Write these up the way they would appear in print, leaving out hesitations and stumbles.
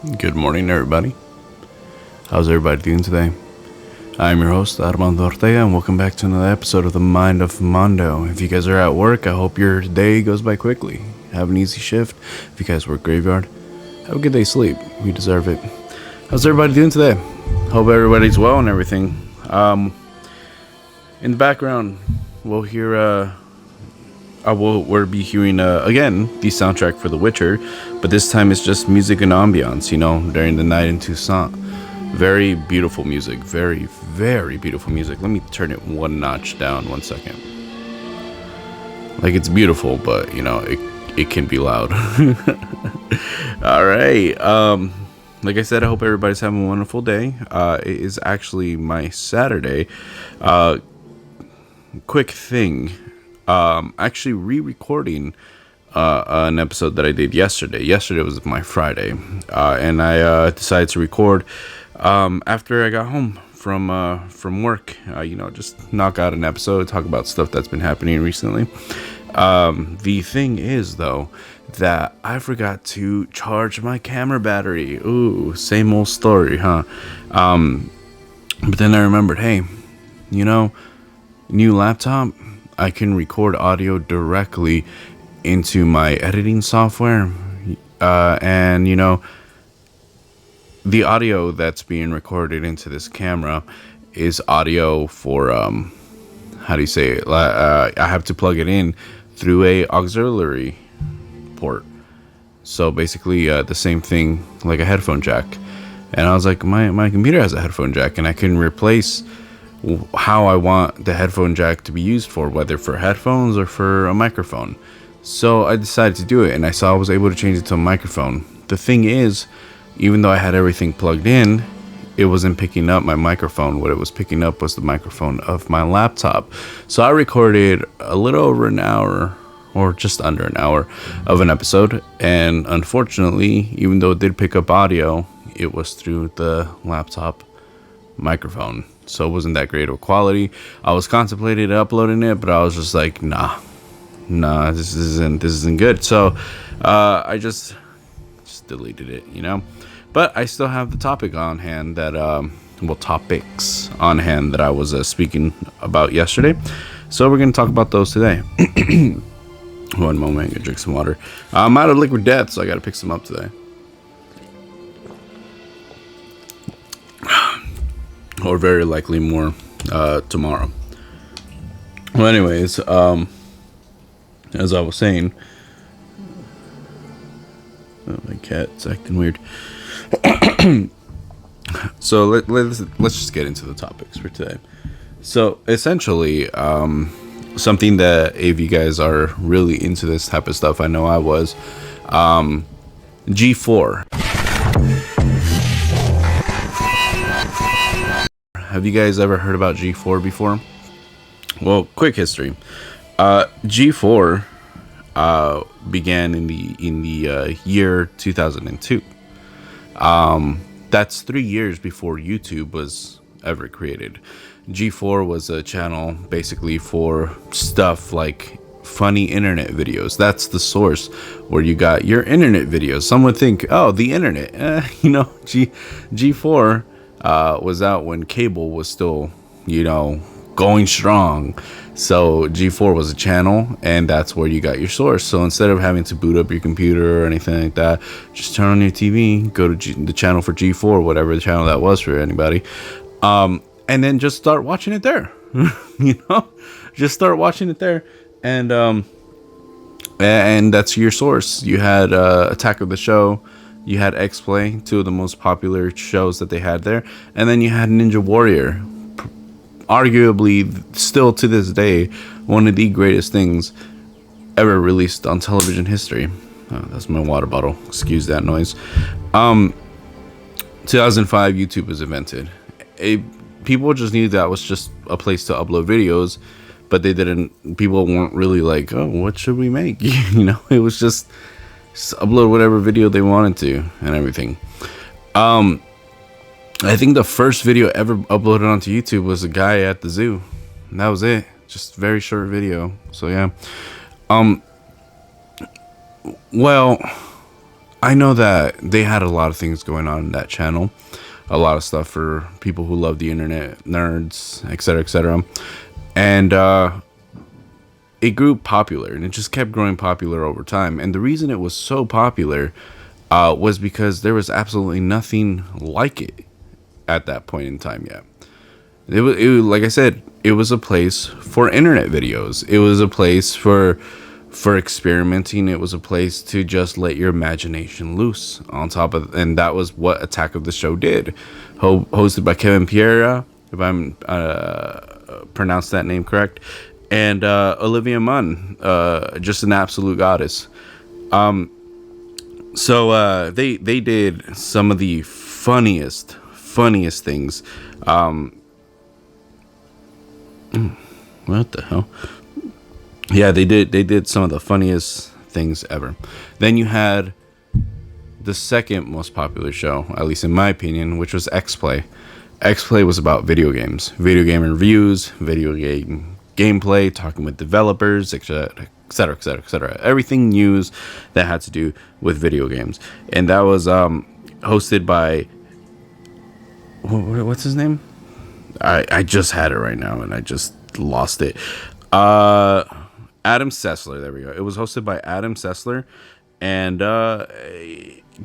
Good morning, everybody. How's everybody doing today? I'm your host, Armando Ortega, and welcome back to another episode of the Mind of Mando. If you guys are at work, I hope your day goes by quickly. Have an easy shift. If you guys work graveyard, have a good day's sleep. We deserve it. How's everybody doing today? Hope everybody's well and everything. In the background, we'll hear, we'll be hearing, again, the soundtrack for The Witcher, but this time it's just music and ambiance, during the night in Tucson. Very beautiful music. Very, very beautiful music. Let me turn it one notch down 1 second. Like, it's beautiful, but, it can be loud. All right. Like I said, I hope everybody's having a wonderful day. It is actually my Saturday. Quick thing. Actually re-recording an episode that I did yesterday. Yesterday was my Friday, and I decided to record after I got home from work. Just knock out an episode, talk about stuff that's been happening recently. The thing is, though, that I forgot to charge my camera battery. Ooh, same old story, huh? But then I remembered, hey, new laptop, I can record audio directly into my editing software. And, the audio that's being recorded into this camera is audio for, how do you say it? I have to plug it in through a auxiliary port. So basically, the same thing like a headphone jack. And I was like, my computer has a headphone jack, and I can replace how I want the headphone jack to be used for, whether for headphones or for a microphone. So I decided to do it, and I saw I was able to change it to a microphone. The thing is, even though I had everything plugged in, it wasn't picking up my microphone. What it was picking up was the microphone of my laptop. So I recorded a little over an hour, or just under an hour, of an episode. And unfortunately, even though it did pick up audio, it was through the laptop microphone. So it wasn't that great of quality. I was contemplating uploading it, but I was just like, nah, this isn't good. So I just deleted it, But I still have the topic on hand that, topics on hand that I was speaking about yesterday. So we're going to talk about those today. One moment, I'm going to drink some water. I'm out of liquid death, so I got to pick some up today. Or very likely more tomorrow. Well, anyways, as I was saying, my cat's acting weird. So let's just get into the topics for today. So essentially, something that if you guys are really into this type of stuff, I know I was, G4. Have you guys ever heard about G4 before? Well, quick history. G4 began in the year 2002. That's 3 years before YouTube was ever created. G4 was a channel basically for stuff like funny internet videos. That's the source where you got your internet videos. Some would think, oh, the internet. G4 was out when cable was still, going strong. So G4 was a channel, and that's where you got your source. So instead of having to boot up your computer or anything like that, just turn on your TV, go to the channel for G4, whatever the channel that was for anybody, and then just start watching it there. Just start watching it there, and that's your source. You had Attack of the Show, you had X-Play, two of the most popular shows that they had there, and then you had Ninja Warrior. Arguably, still to this day, one of the greatest things ever released on television history. Oh, that's my water bottle. Excuse that noise. 2005, YouTube was invented. People just knew that was just a place to upload videos, but people weren't really like, oh, what should we make? It was just upload whatever video they wanted to and everything. I think the first video ever uploaded onto YouTube was a guy at the zoo. And that was it. Just very short video. So yeah. Well, I know that they had a lot of things going on in that channel, a lot of stuff for people who love the internet, nerds, etc., etc. And it grew popular, and it just kept growing popular over time. And the reason it was so popular was because there was absolutely nothing like it at that point in time yet. It was like I said, it was a place for internet videos. It was a place for experimenting. It was a place to just let your imagination loose. On top of, and that was what Attack of the Show did. Hosted by Kevin Pereira, if I'm pronounced that name correct, and Olivia Munn, just an absolute goddess. So they did some of the funniest things. What the hell? Yeah, they did some of the funniest things ever. Then you had the second most popular show, at least in my opinion, which was X-Play. X-Play was about video games, video game reviews, video game gameplay, talking with developers, etc., etc., etc., etc. Everything news that had to do with video games. And that was hosted by, what's his name? I just had it right now and I just lost it. Adam Sessler. There we go. It was hosted by Adam Sessler and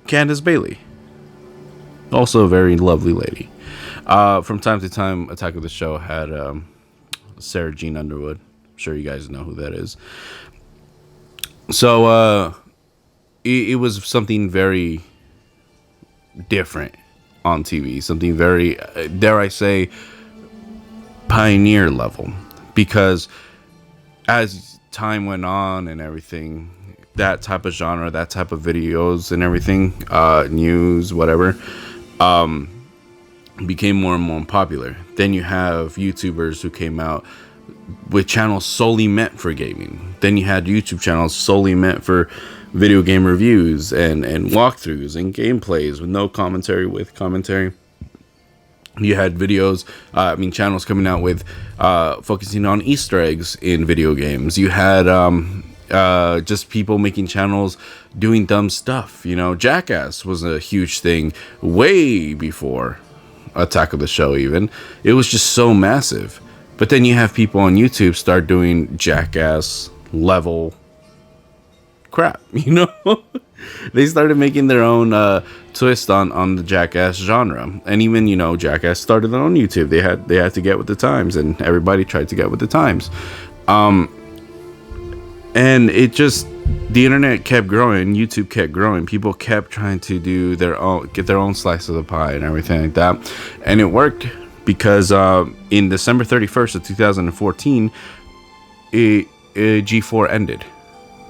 Candace Bailey, also a very lovely lady. From time to time, Attack of the Show had Sarah Jean Underwood. I'm sure you guys know who that is. So it was something very different on TV, something very, dare I say, pioneer level, because as time went on and everything, that type of genre, that type of videos and everything, news, whatever, became more and more popular. Then you have YouTubers who came out with channels solely meant for gaming. Then you had YouTube channels solely meant for video game reviews and walkthroughs and gameplays with no commentary, with commentary. You had videos, channels coming out with focusing on Easter eggs in video games. You had just people making channels doing dumb stuff. You know, Jackass was a huge thing way before Attack of the Show even. It was just so massive. But then you have people on YouTube start doing Jackass level crap, you know? They started making their own twist on the Jackass genre. And even, you know, Jackass started on YouTube. They had to get with the times, and everybody tried to get with the times. And it just, the internet kept growing, YouTube kept growing. People kept trying to do get their own slice of the pie and everything like that. And it worked because in December 31st of 2014, G4 ended.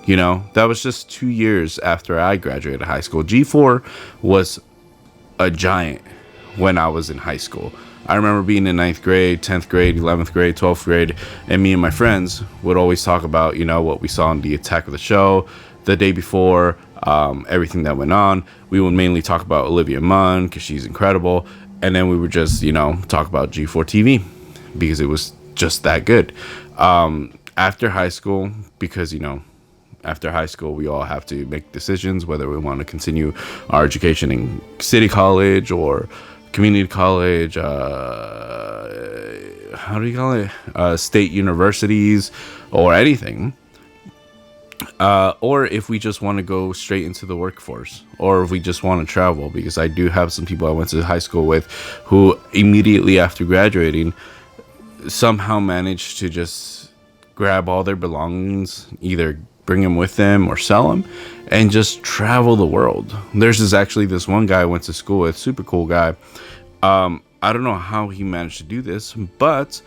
You know, that was just 2 years after I graduated high school. G4 was a giant when I was in high school. I remember being in 9th grade, 10th grade, 11th grade, 12th grade, and me and my friends would always talk about, you know, what we saw in the Attack of the Show the day before, everything that went on. We would mainly talk about Olivia Munn because she's incredible. And then we would just, you know, talk about G4 TV because it was just that good. After high school, because, you know, after high school, we all have to make decisions whether we want to continue our education in city college or community college, how do you call it? State universities or anything. Or if we just want to go straight into the workforce, or if we just want to travel, because I do have some people I went to high school with who immediately after graduating somehow managed to just grab all their belongings, either bring them with them or sell them, and just travel the world. There's this one guy I went to school with, super cool guy. I don't know how he managed to do this, but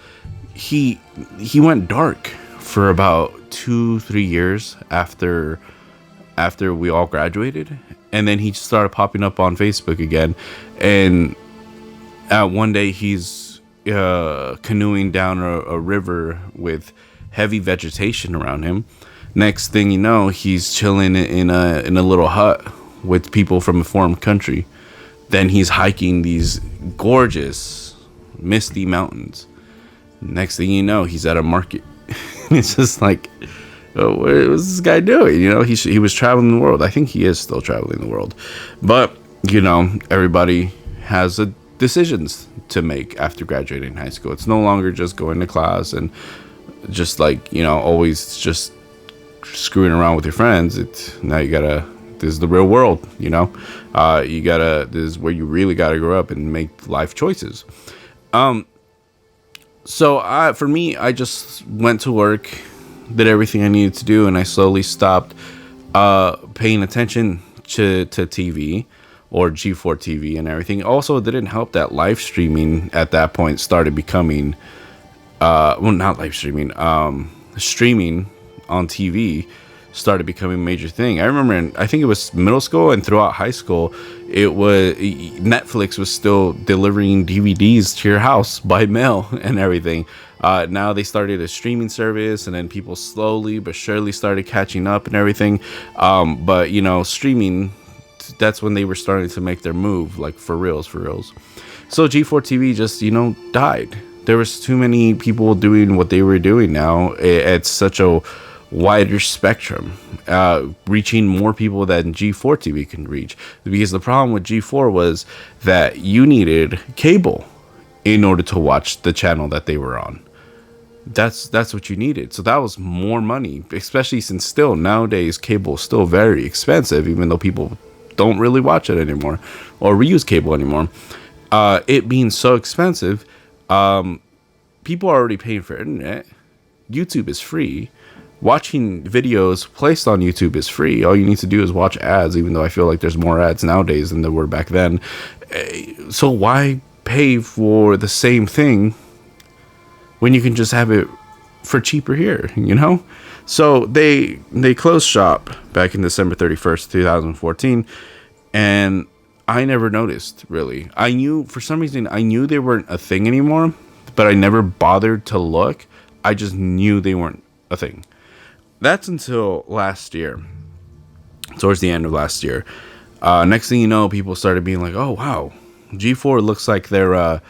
he went dark for about 2-3 years after we all graduated, and then he just started popping up on Facebook again. And one day he's canoeing down a river with heavy vegetation around him. Next thing you know, he's chilling in a little hut with people from a foreign country. Then he's hiking these gorgeous, misty mountains. Next thing you know, he's at a market. It's just like, What was this guy doing? You know, he was traveling the world. I think he is still traveling the world, but you know, everybody has decisions to make after graduating high school. It's no longer just going to class and just like, you know, always just screwing around with your friends. It's now you gotta. This is the real world, you know. You gotta. This is where you really gotta grow up and make life choices. So for me, I just went to work, did everything I needed to do, and I slowly stopped paying attention to TV or G4 TV and everything. Also, it didn't help that live streaming at that point started becoming well, not live streaming, streaming on TV started becoming a major thing. I remember I think it was middle school and throughout high school, it was Netflix was still delivering DVDs to your house by mail and everything. Now they started a streaming service, and then people slowly but surely started catching up and everything. But you know, streaming, that's when they were starting to make their move, like for reals. So G4 TV just, you know, died. There was too many people doing what they were doing now at such a wider spectrum, reaching more people than G4 TV can reach. Because the problem with G4 was that you needed cable in order to watch the channel that they were on. That's what you needed. So that was more money, especially since still nowadays cable is still very expensive, even though people don't really watch it anymore or reuse cable anymore. It being so expensive, people are already paying for internet. YouTube is free. Watching videos placed on YouTube is free. All you need to do is watch ads, even though I feel like there's more ads nowadays than there were back then. So why pay for the same thing when you can just have it for cheaper here, you know? So they closed shop back in December 31st, 2014, and I never noticed, really. I knew, for some reason, I knew they weren't a thing anymore, but I never bothered to look. I just knew they weren't a thing. That's until last year, towards the end of last year. Next thing you know, people started being like, oh, wow, G4 looks like they're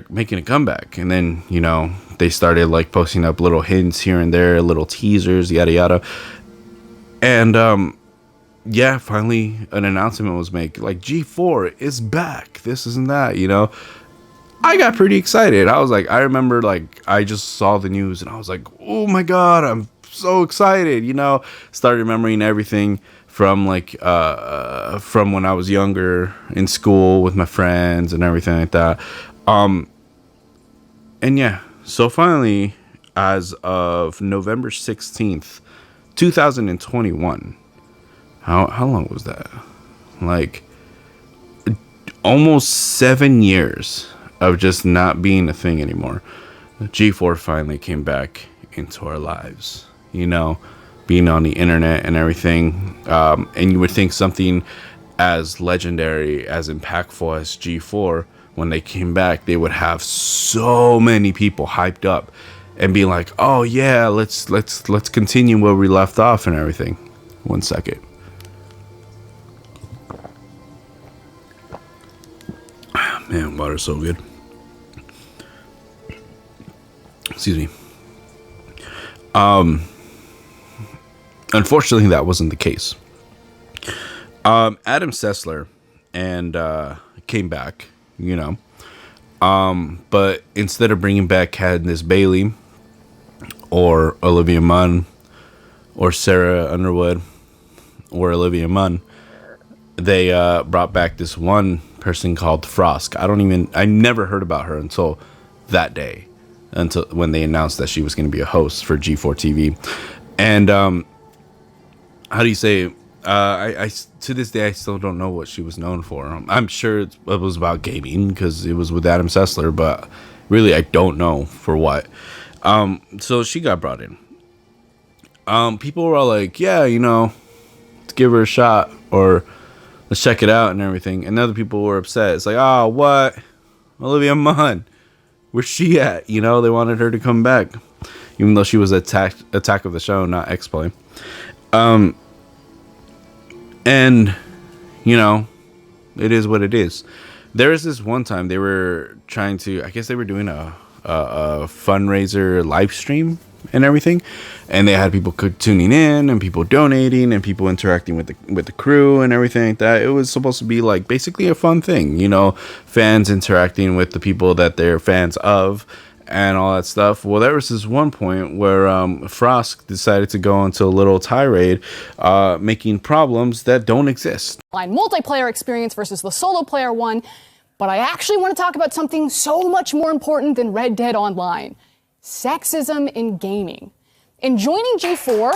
making a comeback. And then, you know, they started like posting up little hints here and there, little teasers, yada, yada. And, yeah, finally an announcement was made, like, G4 is back, this isn't that, you know. I got pretty excited. I was like, I remember, like, I just saw the news and I was like, oh my god, I'm so excited, you know. Started remembering everything from like from when I was younger in school with my friends and everything like that. And yeah, so finally, as of November 16th 2021, how long was that? Like almost 7 years of just not being a thing anymore. G4 finally came back into our lives, you know, being on the internet and everything. And you would think something as legendary, as impactful as G4, when they came back, they would have so many people hyped up and be like, oh yeah, let's continue where we left off and everything. 1 second. Man, water's so good. Excuse me. Unfortunately, that wasn't the case. Adam Sessler and came back, you know. But instead of bringing back Candice Bailey or Olivia Munn or Sarah Underwood or Olivia Munn, they brought back this one person called Frost. I never heard about her until that day, until when they announced that she was going to be a host for G4 TV. And how do you say, I to this day I still don't know what she was known for. I'm sure it was about gaming because it was with Adam Sessler, but really I don't know for what. So she got brought in. People were all like, yeah, you know, let's give her a shot, or let's check it out and everything. And other people were upset. It's like, oh, what? Olivia Munn, where's she at? You know, they wanted her to come back, even though she was attack of the show, not X-Play. And, you know, it is what it is. There was this one time they were trying to, I guess they were doing a fundraiser live stream and everything, and they had people tuning in and people donating and people interacting with the crew and everything like that. It was supposed to be like basically a fun thing, you know, fans interacting with the people that they're fans of and all that stuff. Well, there was this one point where Frost decided to go into a little tirade, making problems that don't exist. Multiplayer experience versus the solo player one, but I actually want to talk about something so much more important than Red Dead Online: sexism in gaming. In joining G4,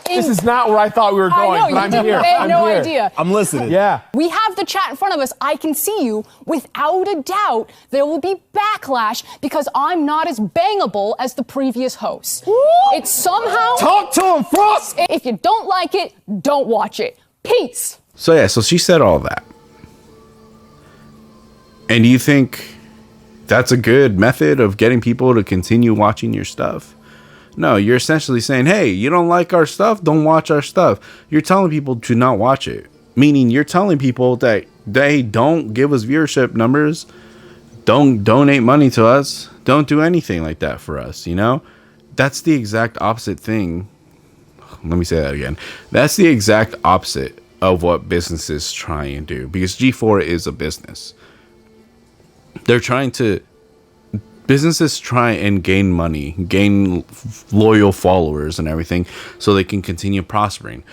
this is not where I thought we were going, but I'm here. I had no idea. I'm listening. Yeah. We have the chat in front of us. I can see you. Without a doubt, there will be backlash because I'm not as bangable as the previous hosts. It's somehow... Talk to him, Frost! If you don't like it, don't watch it. Peace. So yeah, so she said all that. And do you think that's a good method of getting people to continue watching your stuff? No, you're essentially saying, hey, you don't like our stuff? Don't watch our stuff. You're telling people to not watch it. Meaning you're telling people that they don't give us viewership numbers, don't donate money to us, don't do anything like that for us, you know? That's the exact opposite thing. Let me say that again. That's the exact opposite of what businesses try and do, because G4 is a business. Businesses try and gain money, gain loyal followers and everything so they can continue prospering.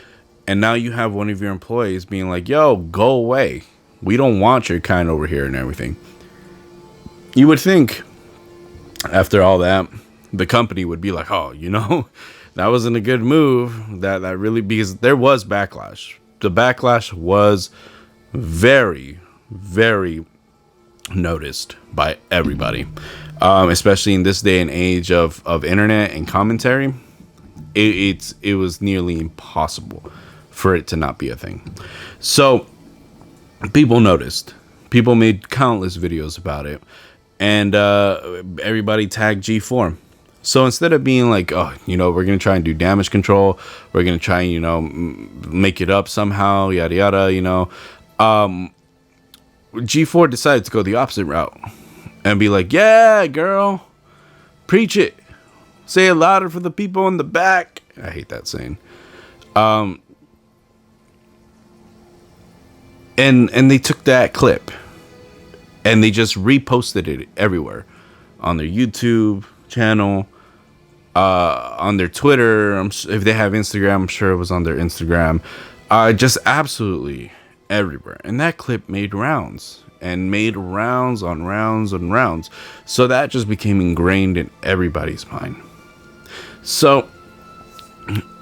And now you have one of your employees being like, yo, go away. We don't want your kind over here and everything. You would think after all that, the company would be like, oh, you know, that wasn't a good move. That really, because there was backlash. The backlash was very, very noticed by everybody, especially in this day and age of internet and commentary. It was nearly impossible for it to not be a thing. So people noticed. People made countless videos about it, and everybody tagged G4. So instead of being like, oh, you know, we're going to try and do damage control, we're going to try and, you know, make it up somehow, yada, yada, you know, G4 decided to go the opposite route and be like, yeah, girl, preach it. Say it louder for the people in the back. I hate that saying. And they took that clip and they just reposted it everywhere on their YouTube channel, on their Twitter. If they have Instagram, I'm sure it was on their Instagram. Just absolutely everywhere. And that clip made rounds and made rounds on rounds on rounds. So that just became ingrained in everybody's mind. So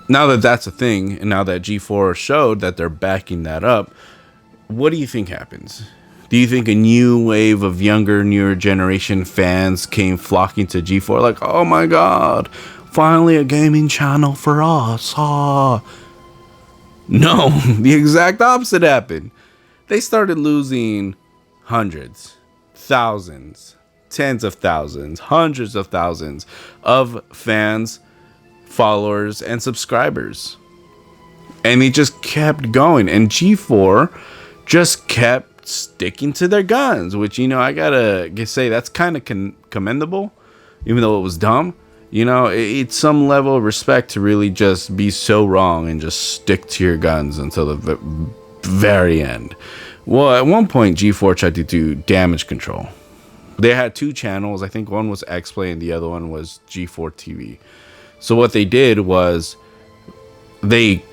now that that's a thing, and now that G4 showed that they're backing that up, what do you think happens? Do you think a new wave of newer generation fans came flocking to G4 like, oh my god, finally a gaming channel for us? No, the exact opposite happened. They started losing hundreds, thousands, tens of thousands, hundreds of thousands of fans, followers, and subscribers. And it just kept going. And G4 just kept sticking to their guns, which, you know, I gotta say that's kind of commendable, even though it was dumb. You know, it's some level of respect to really just be so wrong and just stick to your guns until the very end. Well, at one point, G4 tried to do damage control. They had two channels. I think one was XPlay and the other one was G4 TV. So what they did was they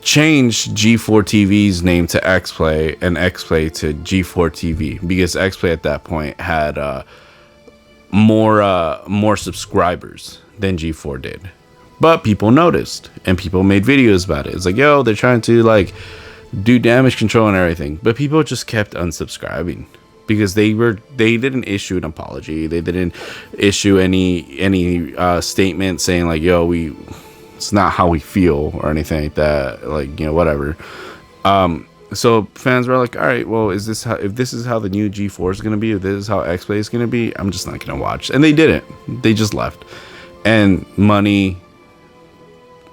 changed G4 TV's name to XPlay and XPlay to G4 TV, because XPlay at that point had more subscribers than G4 did. But people noticed and people made videos about it. It's like, yo, they're trying to like do damage control and everything. But people just kept unsubscribing because they didn't issue an apology. They didn't issue any statement saying like, yo, it's not how we feel or anything like that, like, you know, whatever. So fans were like, all right, well, if this is how the new G4 is going to be, if this is how XPlay is going to be, I'm just not going to watch. And they didn't. They just left. And money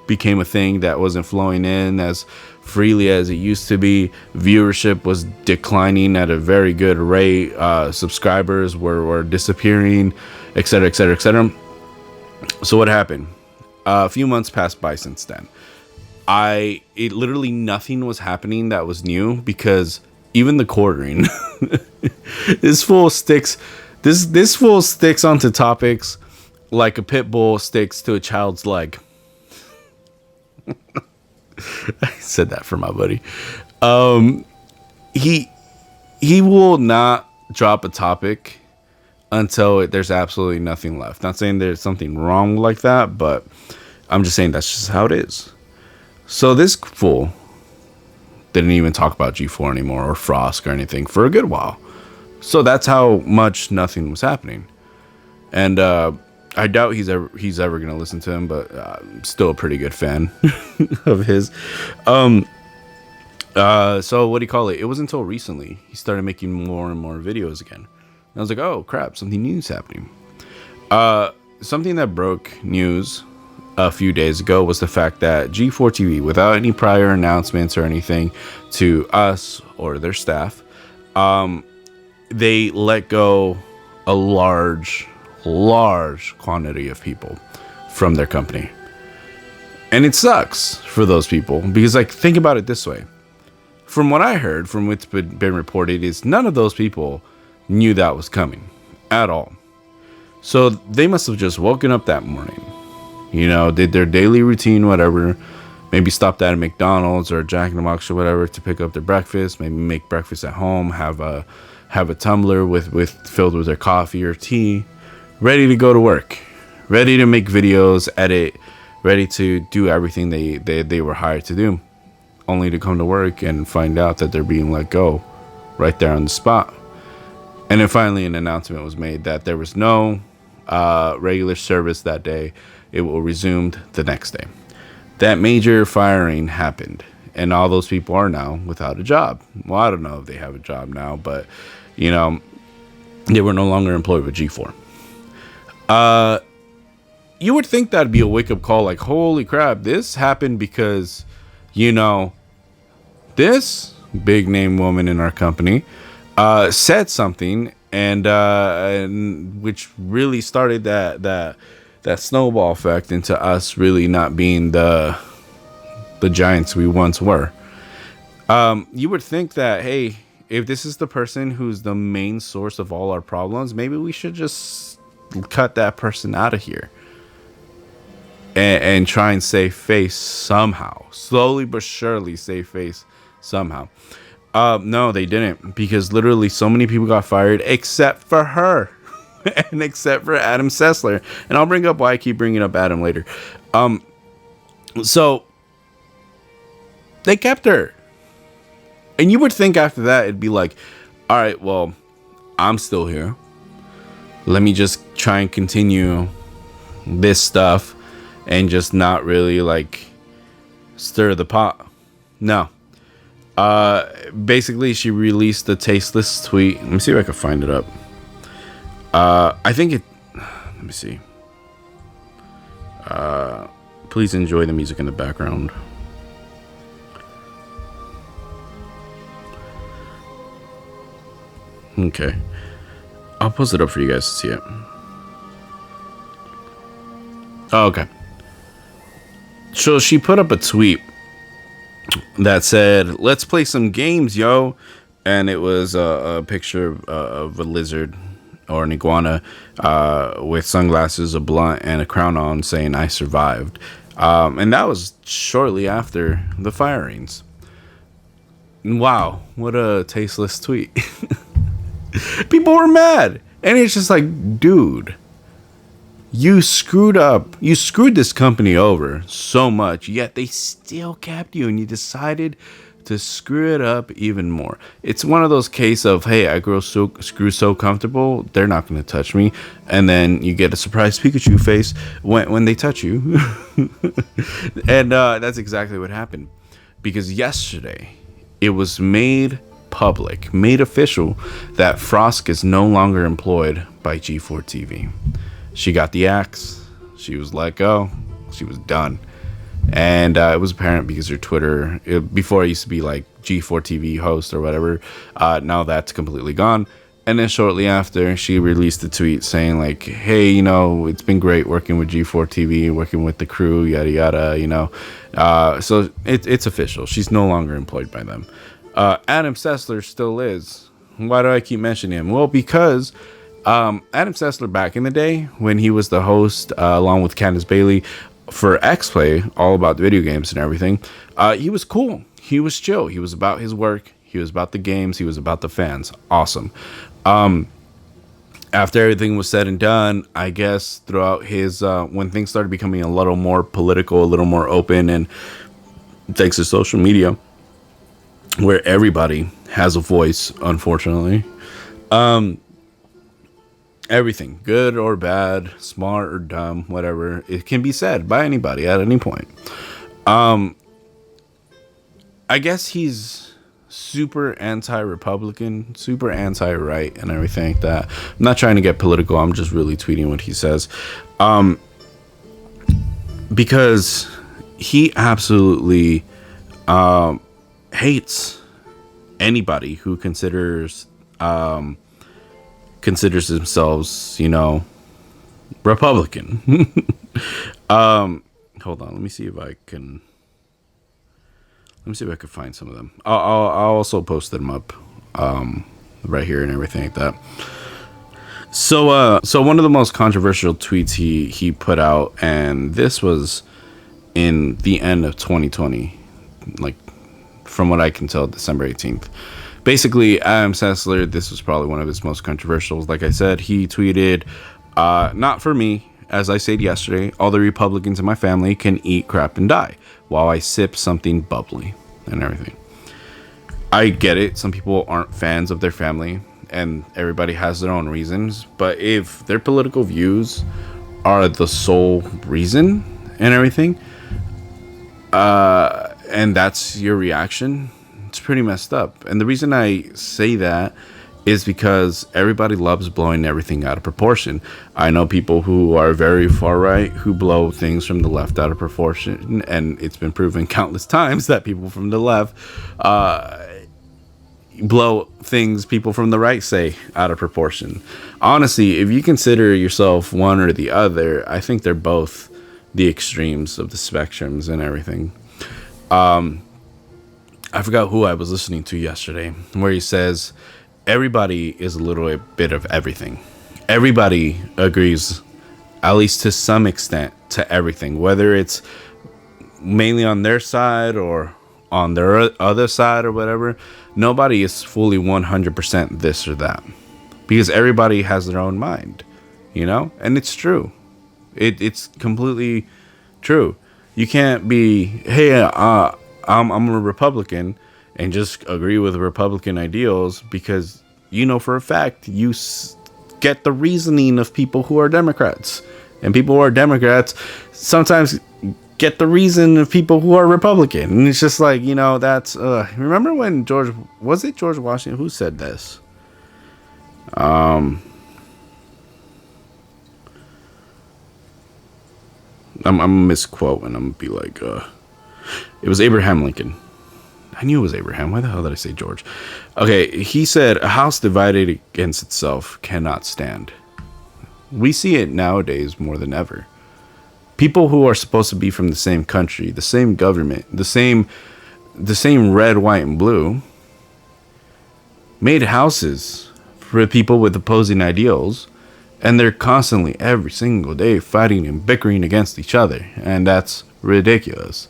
became a thing that wasn't flowing in as freely as it used to be. Viewership was declining at a very good rate. Subscribers were disappearing, etc., etc., etc. So what happened? A few months passed by since then. It literally nothing was happening that was new, because even the quartering, this fool sticks onto topics like a pit bull sticks to a child's leg. I said that for my buddy. He will not drop a topic until there's absolutely nothing left. Not saying there's something wrong like that, but I'm just saying that's just how it is. So this fool didn't even talk about G4 anymore or Frosk or anything for a good while. So that's how much nothing was happening. And I doubt he's ever gonna listen to him, but I'm still a pretty good fan of his. So what do you call it? It wasn't until recently he started making more and more videos again. And I was like, oh crap, something new is happening. Something that broke news a few days ago was the fact that G4 TV, without any prior announcements or anything to us or their staff, they let go a large quantity of people from their company. And it sucks for those people, because like, think about it this way. From what I heard, from what's been reported, is none of those people knew that was coming at all. So they must have just woken up that morning, you know, did their daily routine, whatever, maybe stopped at a McDonald's or a Jack in the Box or whatever to pick up their breakfast, maybe make breakfast at home, have a tumbler with filled with their coffee or tea, ready to go to work, ready to make videos, edit, ready to do everything they were hired to do, only to come to work and find out that they're being let go right there on the spot. And then finally an announcement was made that there was no regular service that day. It will resumed the next day. That major firing happened, and all those people are now without a job. Well, I don't know if they have a job now, but you know, they were no longer employed with G4. You would think that'd be a wake-up call, like, holy crap, this happened because, you know, this big name woman in our company said something, and which really started that snowball effect into us really not being the giants we once were. You would think that, hey, if this is the person who's the main source of all our problems, maybe we should just cut that person out of here and try and save face somehow. Slowly but surely save face somehow. No, they didn't, because literally so many people got fired except for her. And except for Adam Sessler. And I'll bring up why I keep bringing up Adam later. So they kept her. And you would think after that it'd be like, all right, well, I'm still here. Let me just try and continue this stuff and just not really like stir the pot. No. Basically she released a tasteless tweet. Let me see if I can find it up. I think it, let me see. Please enjoy the music in the background. Okay. I'll post it up for you guys to see it. Oh, okay. So she put up a tweet that said, let's play some games, yo. And it was a picture of a lizard or an iguana with sunglasses, a blunt, and a crown on, saying, I survived. And that was shortly after the firings. Wow, what a tasteless tweet. People were mad. And it's just like, dude, you screwed up. You screwed this company over so much, yet they still kept you, and you decided to screw it up even more. It's one of those cases of, hey, I grew so comfortable, they're not going to touch me. And then you get a surprise Pikachu face when they touch you. And that's exactly what happened. Because yesterday, it was made public, made official, that Frosk is no longer employed by G4 TV. She got the axe. She was let go. She was done. And it was apparent because her Twitter, before it used to be like G4 TV host or whatever, now that's completely gone. And then shortly after, she released a tweet saying like, hey, you know, it's been great working with G4 TV, working with the crew, yada, yada, you know. So it's official. She's no longer employed by them. Adam Sessler still is. Why do I keep mentioning him? Well, because Adam Sessler back in the day when he was the host along with Candace Bailey for X-Play, all about video games and everything, he was cool. He was chill. He was about his work. He was about the games. He was about the fans. Awesome. After everything was said and done, I guess throughout his, when things started becoming a little more political, a little more open, and thanks to social media, where everybody has a voice, unfortunately, everything, good or bad, smart or dumb, whatever, it can be said by anybody at any point. I guess he's super anti-Republican, super anti-right, and everything like that. I'm not trying to get political. I'm just really tweeting what he says, because he absolutely hates anybody who considers themselves, you know, Republican. Hold on, let me see if I can find some of them. I'll also post them up right here and everything like that. So one of the most controversial tweets he put out, and this was in the end of 2020, like from what I can tell, December 18th. Basically, Adam Sessler, this was probably one of his most controversial. Like I said, he tweeted, not for me, as I said yesterday, all the Republicans in my family can eat crap and die while I sip something bubbly and everything. I get it. Some people aren't fans of their family, and everybody has their own reasons. But if their political views are the sole reason and everything, and that's your reaction, it's pretty messed up. And the reason I say that is because everybody loves blowing everything out of proportion. I know people who are very far right who blow things from the left out of proportion, and it's been proven countless times that people from the left blow things people from the right say out of proportion. Honestly, if you consider yourself one or the other, I think they're both the extremes of the spectrums and everything. I forgot who I was listening to yesterday, where he says everybody is a little bit of everything. Everybody agrees, at least to some extent, to everything, whether it's mainly on their side or on their other side or whatever. Nobody is fully 100% this or that, because everybody has their own mind, you know? And it's true. It's completely true. You can't be, hey, I'm a Republican and just agree with Republican ideals, because you know for a fact you get the reasoning of people who are Democrats, and people who are Democrats sometimes get the reason of people who are Republican. And it's just like, you know, that's remember when George Washington who said this? I'm gonna misquote, and I'm gonna be like, it was Abraham Lincoln. I knew it was Abraham. Why the hell did I say George? Okay, he said, a house divided against itself cannot stand. We see it nowadays more than ever. People who are supposed to be from the same country, the same government, the same red, white, and blue, made houses for people with opposing ideals, and they're constantly, every single day, fighting and bickering against each other, and that's ridiculous.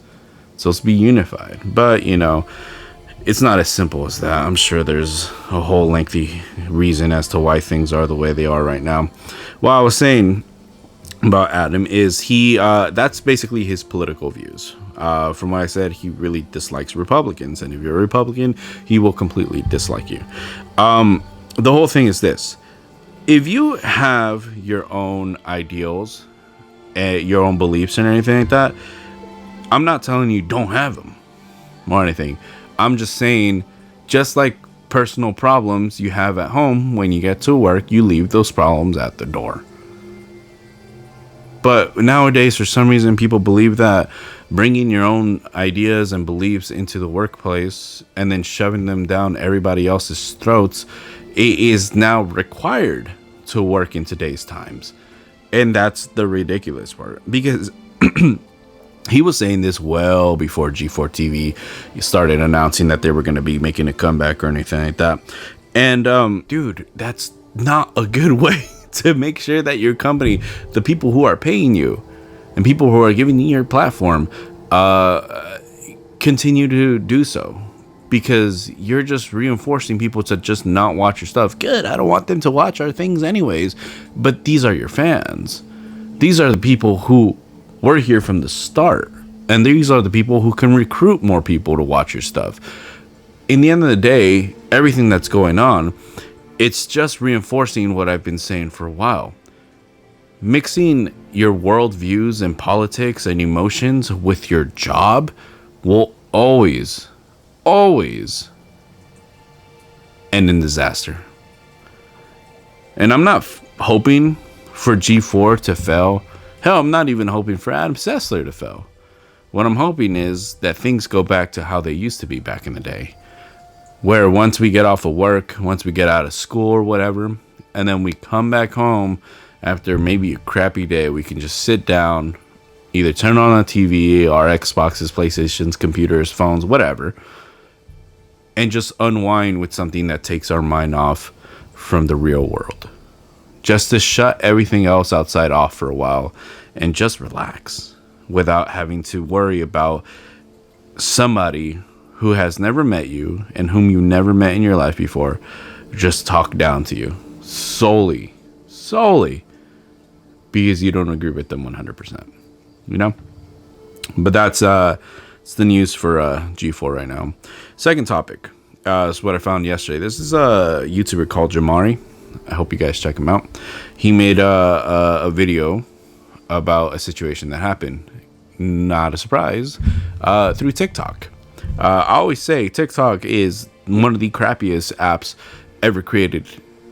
It's supposed to be unified, but you know, it's not as simple as that. I'm sure there's a whole lengthy reason as to why things are the way they are right now. What I was saying about Adam is that's basically his political views. From what I said, he really dislikes Republicans, and if you're a Republican, he will completely dislike you. The whole thing is this: if you have your own ideals, your own beliefs and anything like that, I'm not telling you don't have them or anything. I'm just saying, just like personal problems you have at home, when you get to work, you leave those problems at the door. But nowadays, for some reason, people believe that bringing your own ideas and beliefs into the workplace and then shoving them down everybody else's throats is now required to work in today's times. And that's the ridiculous part, because he was saying this well before G4 TV started announcing that they were going to be making a comeback or anything like that. And dude, that's not a good way to make sure that your company, the people who are paying you and people who are giving you your platform, continue to do so, because you're just reinforcing people to just not watch your stuff. Good, I don't want them to watch our things anyways, but these are your fans. These are the people who were here from the start, and these are the people who can recruit more people to watch your stuff. In the end of the day, everything that's going on, it's just reinforcing what I've been saying for a while. Mixing your worldviews and politics and emotions with your job will always end in disaster. And I'm not hoping for G4 to fail. Hell, I'm not even hoping for Adam Sessler to fail. What I'm hoping is that things go back to how they used to be back in the day, where once we get off of work, once we get out of school or whatever, and then we come back home after maybe a crappy day, we can just sit down, either turn on a TV, our Xboxes, PlayStations, computers, phones, whatever, and just unwind with something that takes our mind off from the real world. Just to shut everything else outside off for a while and just relax without having to worry about somebody who has never met you and whom you never met in your life before just talk down to you solely because you don't agree with them 100%, you know? But that's it's the news for G4 right now. Second topic is what I found yesterday. This is a YouTuber called Jamari. I hope you guys check him out. He made a video about a situation that happened, not a surprise, through TikTok. I always say TikTok is one of the crappiest apps ever created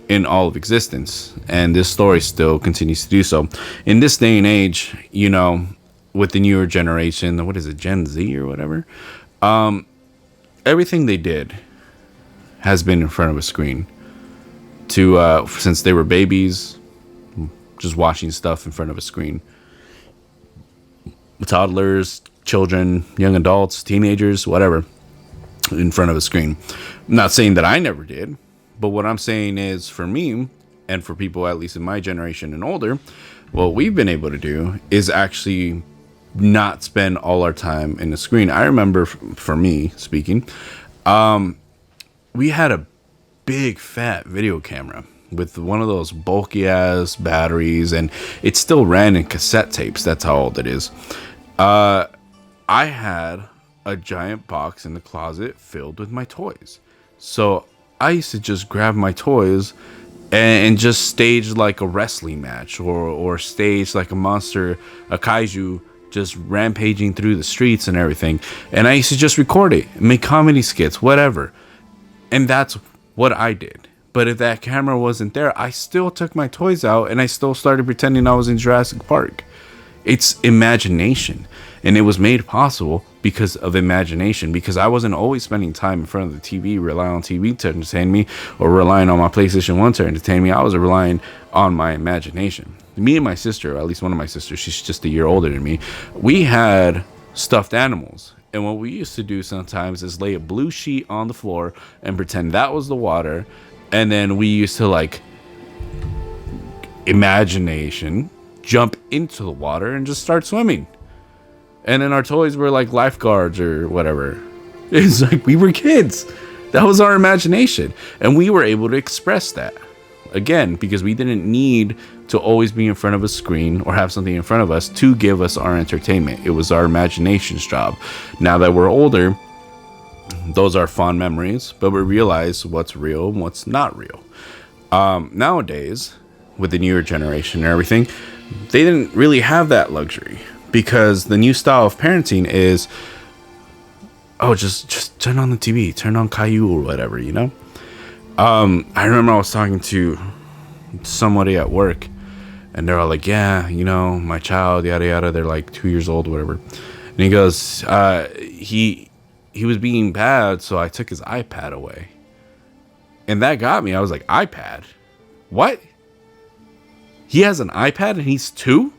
in all of existence, and this story still continues to do so. In this day and age, you know, with the newer generation, what is it, Gen Z or whatever, everything they did has been in front of a screen. Since they were babies, just watching stuff in front of a screen. Toddlers, children, young adults, teenagers, whatever, in front of a screen. I'm not saying that I never did, but what I'm saying is, for me and for people at least in my generation and older, what we've been able to do is actually not spend all our time in the screen. I remember, for me speaking, we had a big fat video camera with one of those bulky ass batteries, and it still ran in cassette tapes. That's how old it is. I had a giant box in the closet filled with my toys, so I used to just grab my toys and just stage like a wrestling match, or stage like a kaiju just rampaging through the streets and everything. And I used to just record it, make comedy skits, whatever. And that's what I did. But if that camera wasn't there, I still took my toys out and I still started pretending I was in Jurassic Park. It's imagination, and it was made possible because of imagination, because I wasn't always spending time in front of the TV, relying on TV to entertain me, or relying on my PlayStation 1 to entertain me. I was relying on my imagination. Me and my sister, or at least one of my sisters, she's just a year older than me, we had stuffed animals. And what we used to do sometimes is lay a blue sheet on the floor and pretend that was the water. And then we used to, like, imagination, jump into the water and just start swimming. And then our toys were like lifeguards or whatever. It's like we were kids. That was our imagination. And we were able to express that. Again, because we didn't need to always be in front of a screen or have something in front of us to give us our entertainment. It was our imagination's job. Now that we're older, those are fond memories, but we realize what's real and what's not real. Nowadays, with the newer generation and everything, they didn't really have that luxury, because the new style of parenting is, oh, just turn on the TV, turn on Caillou or whatever, you know? I remember I was talking to somebody at work, And they're all like, yeah, you know, my child, yada yada. They're like 2 years old, whatever. And he goes, he was being bad, so I took his iPad away. And that got me. I was like, iPad? What? He has an iPad and he's 2?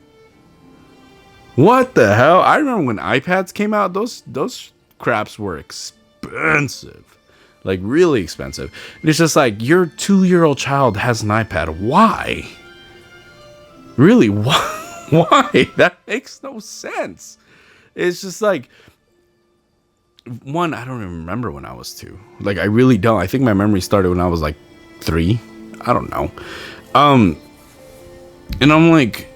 What the hell? I remember when iPads came out, those craps were expensive. Like, really expensive. And it's just like, your 2-year-old child has an iPad. Why? Really? Why? Why? That makes no sense. It's just like, one, I don't even remember when I was 2. Like, I really don't. I think my memory started when I was like 3. I don't know. And I'm like,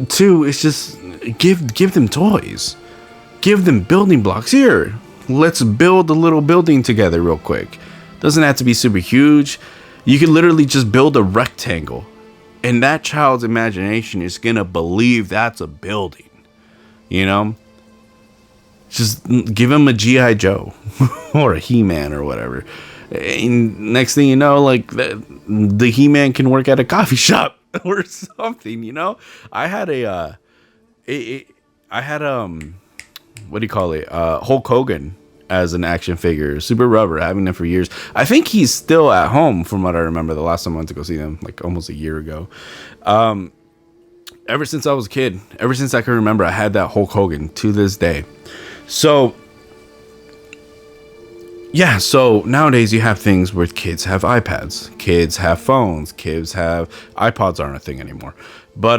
2, it's just give them toys. Give them building blocks. Here, let's build a little building together real quick. Doesn't have to be super huge. You can literally just build a rectangle. And that child's imagination is going to believe that's a building. You know? Just give him a G.I. Joe or a He-Man or whatever. And next thing you know, like the He-Man can work at a coffee shop or something, you know? I had what do you call it? Hulk Hogan as an action figure, super rubber, having them for years. I think he's still at home from what I remember. The last time I went to go see them, like almost a year ago. Ever since I was a kid, ever since I can remember, I had that Hulk Hogan to this day. So, yeah, so nowadays you have things where kids have iPads, kids have phones, kids have iPods aren't a thing anymore, but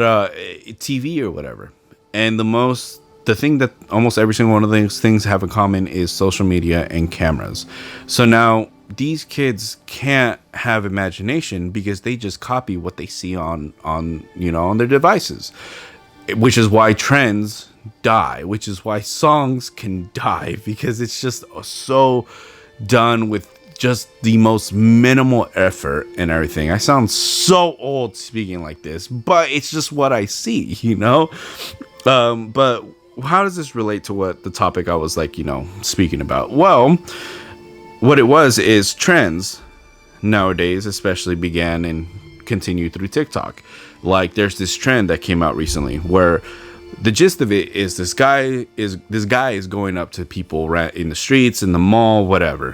TV or whatever. And the thing that almost every single one of these things have in common is social media and cameras. So now these kids can't have imagination because they just copy what they see on their devices, which is why trends die, which is why songs can die, because it's just so done with just the most minimal effort and everything. I sound so old speaking like this, but it's just what I see, you know? But how does this relate to what the topic I was like, speaking about? Well, what it was is trends nowadays especially began and continue through TikTok. Like, there's this trend that came out recently where the gist of it is this guy is going up to people in the streets, in the mall, whatever,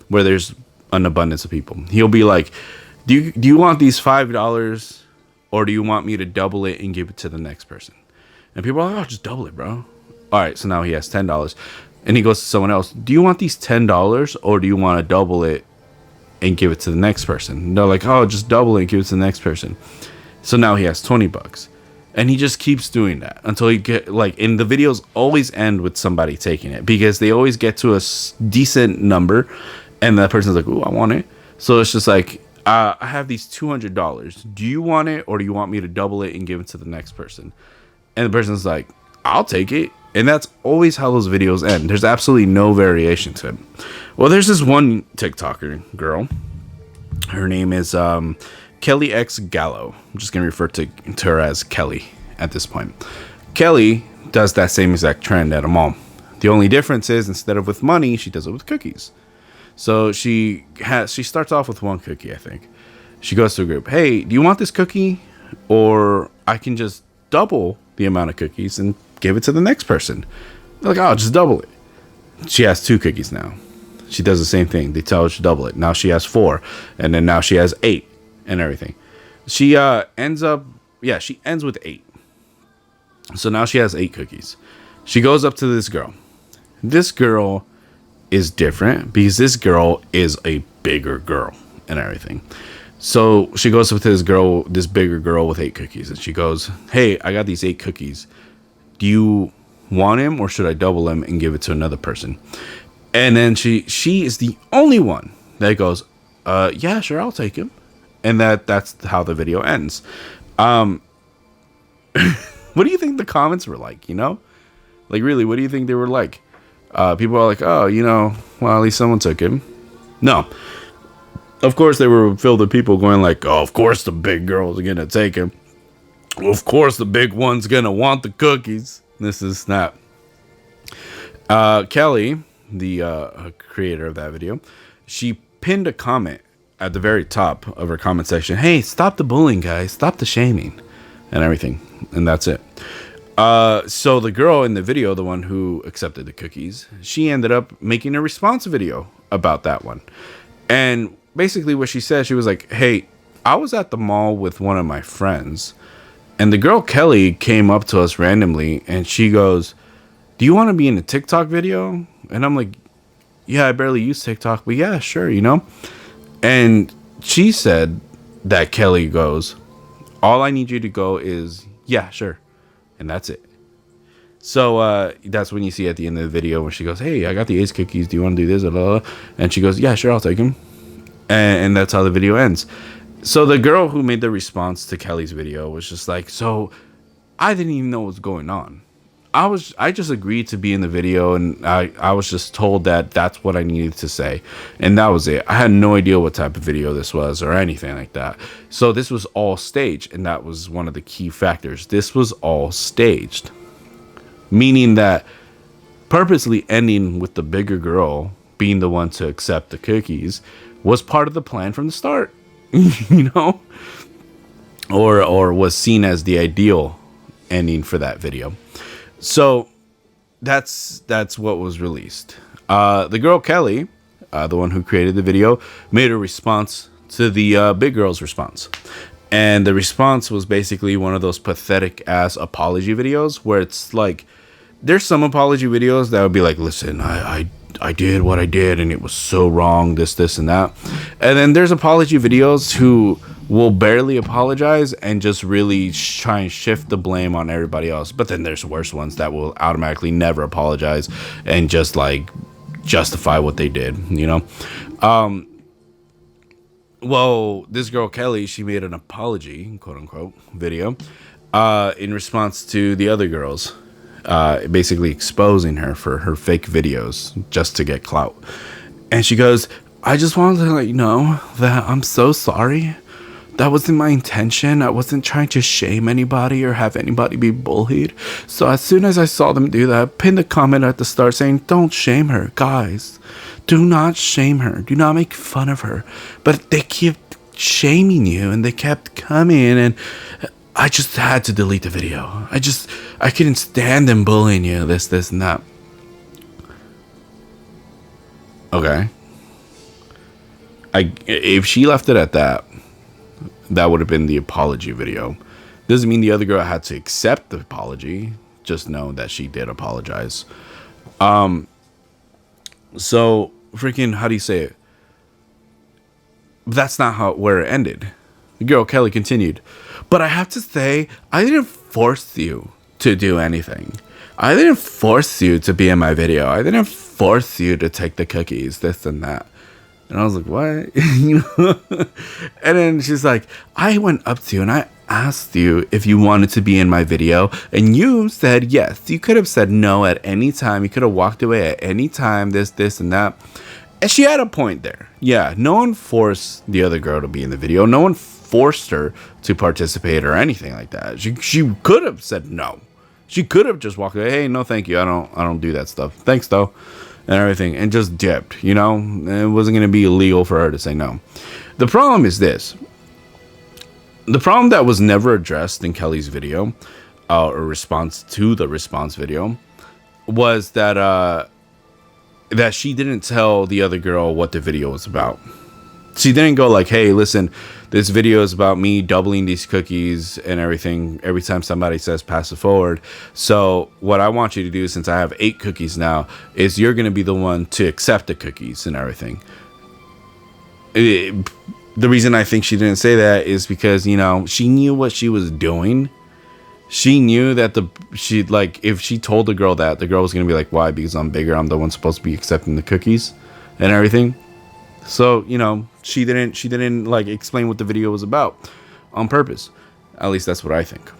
where there's an abundance of people. He'll be like, do you want these $5, or do you want me to double it and give it to the next person? And people are like, oh, just double it, bro. All right, so now he has $10. And he goes to someone else, do you want these $10, or do you want to double it and give it to the next person? And they're like, oh, just double it and give it to the next person. So now he has $20. And he just keeps doing that until he and the videos always end with somebody taking it, because they always get to a decent number and that person's like, ooh, I want it. So it's just like, I have these $200. Do you want it, or do you want me to double it and give it to the next person? And the person's like, I'll take it. And that's always how those videos end. There's absolutely no variation to it. Well, there's this one TikToker girl. Her name is Kelly X Gallo. I'm just going to refer to her as Kelly at this point. Kelly does that same exact trend at a mall. The only difference is, instead of with money, she does it with cookies. So she starts off with one cookie, I think. She goes to a group. Hey, do you want this cookie? Or I can just double the amount of cookies and give it to the next person. They're like, oh, just double it. She has 2 cookies now. She does the same thing. They tell her to double it. Now she has 4. And then now she has 8 and everything. She ends with 8. So now she has 8 cookies. She goes up to this girl. This girl is different because this girl is a bigger girl and everything. So she goes up to this bigger girl with 8 cookies, and she goes, hey, I got these 8 cookies. Do you want him, or should I double him and give it to another person? And then she is the only one that goes, yeah, sure, I'll take him. And that's how the video ends. What do you think the comments were like, Like, really, what do you think they were like? People are like, oh, well, at least someone took him. No. Of course, they were filled with people going like, oh, of course the big girl's going to take him. Of course the big one's going to want the cookies. This is not. Kelly, the creator of that video, she pinned a comment at the very top of her comment section. Hey, stop the bullying, guys. Stop the shaming. and everything, and that's it. So the girl in the video, the one who accepted the cookies, she ended up making a response video about that one. And basically what she said, she was like, hey, I was at the mall with one of my friends, and the girl Kelly came up to us randomly, and she goes, do you want to be in a TikTok video? And I'm like, yeah, I barely use TikTok, but yeah, sure, you know? And she said that Kelly goes, all I need you to go is, yeah, sure. And that's it. So that's when you see at the end of the video where she goes, hey, I got the Ace cookies. Do you want to do this? Blah, blah, blah. And she goes, yeah, sure, I'll take them. And that's how the video ends. So the girl who made the response to Kelly's video was just like, so I didn't even know what was going on. I just agreed to be in the video, and I was just told that that's what I needed to say, and that was it. I had no idea what type of video this was or anything like that. So this was all staged, and that was one of the key factors. This was all staged, meaning that purposely ending with the bigger girl being the one to accept the cookies was part of the plan from the start, you know, or was seen as the ideal ending for that video. So that's what was released. The girl Kelly, the one who created the video, made a response to the big girl's response. And the response was basically one of those pathetic ass apology videos where it's like, there's some apology videos that would be like, listen, I did what I did and it was so wrong, this and that. And then there's apology videos who will barely apologize and just really try and shift the blame on everybody else. But then there's worse ones that will automatically never apologize and just like justify what they did, you know? Well, this girl Kelly, she made an apology, quote unquote, video in response to the other girls, basically exposing her for her fake videos just to get clout. And she goes, I just wanted to let you know that I'm so sorry. That wasn't my intention. I wasn't trying to shame anybody or have anybody be bullied. So as soon as I saw them do that, I pinned a comment at the start saying, don't shame her, guys. Do not shame her. Do not make fun of her. But they kept shaming you and they kept coming, and I just had to delete the video. I couldn't stand them bullying you, this and that. Okay. If she left it at that, that would have been the apology video. Doesn't mean the other girl had to accept the apology. Just know that she did apologize. So freaking, how do you say it? That's not where it ended. The girl Kelly continued, but I have to say, I didn't force you to do anything. I didn't force you to be in my video. I didn't force you to take the cookies, this and that. And I was like, what? You know? And then she's like, I went up to you and I asked you if you wanted to be in my video. And you said yes. You could have said no at any time. You could have walked away at any time, this and that. And she had a point there. Yeah, no one forced the other girl to be in the video. No one forced her to participate or anything like that. She could have said no. She could have just walked away. Hey, no, thank you. I don't do that stuff. Thanks, though. And everything, and just dipped, you know. It wasn't going to be illegal for her to say no. The problem is this. The problem that was never addressed in Kelly's video, or response to the response video, was that that she didn't tell the other girl what the video was about. She didn't go like, hey, listen, this video is about me doubling these cookies and everything every time somebody says pass it forward. So what I want you to do, since I have 8 cookies now, is you're going to be the one to accept the cookies and everything. The reason I think she didn't say that is because, you know, she knew what she was doing. She knew that if she told the girl that, the girl was going to be like, why? Because I'm bigger. I'm the one supposed to be accepting the cookies and everything. So, you know, she didn't like explain what the video was about on purpose. At least that's what I think.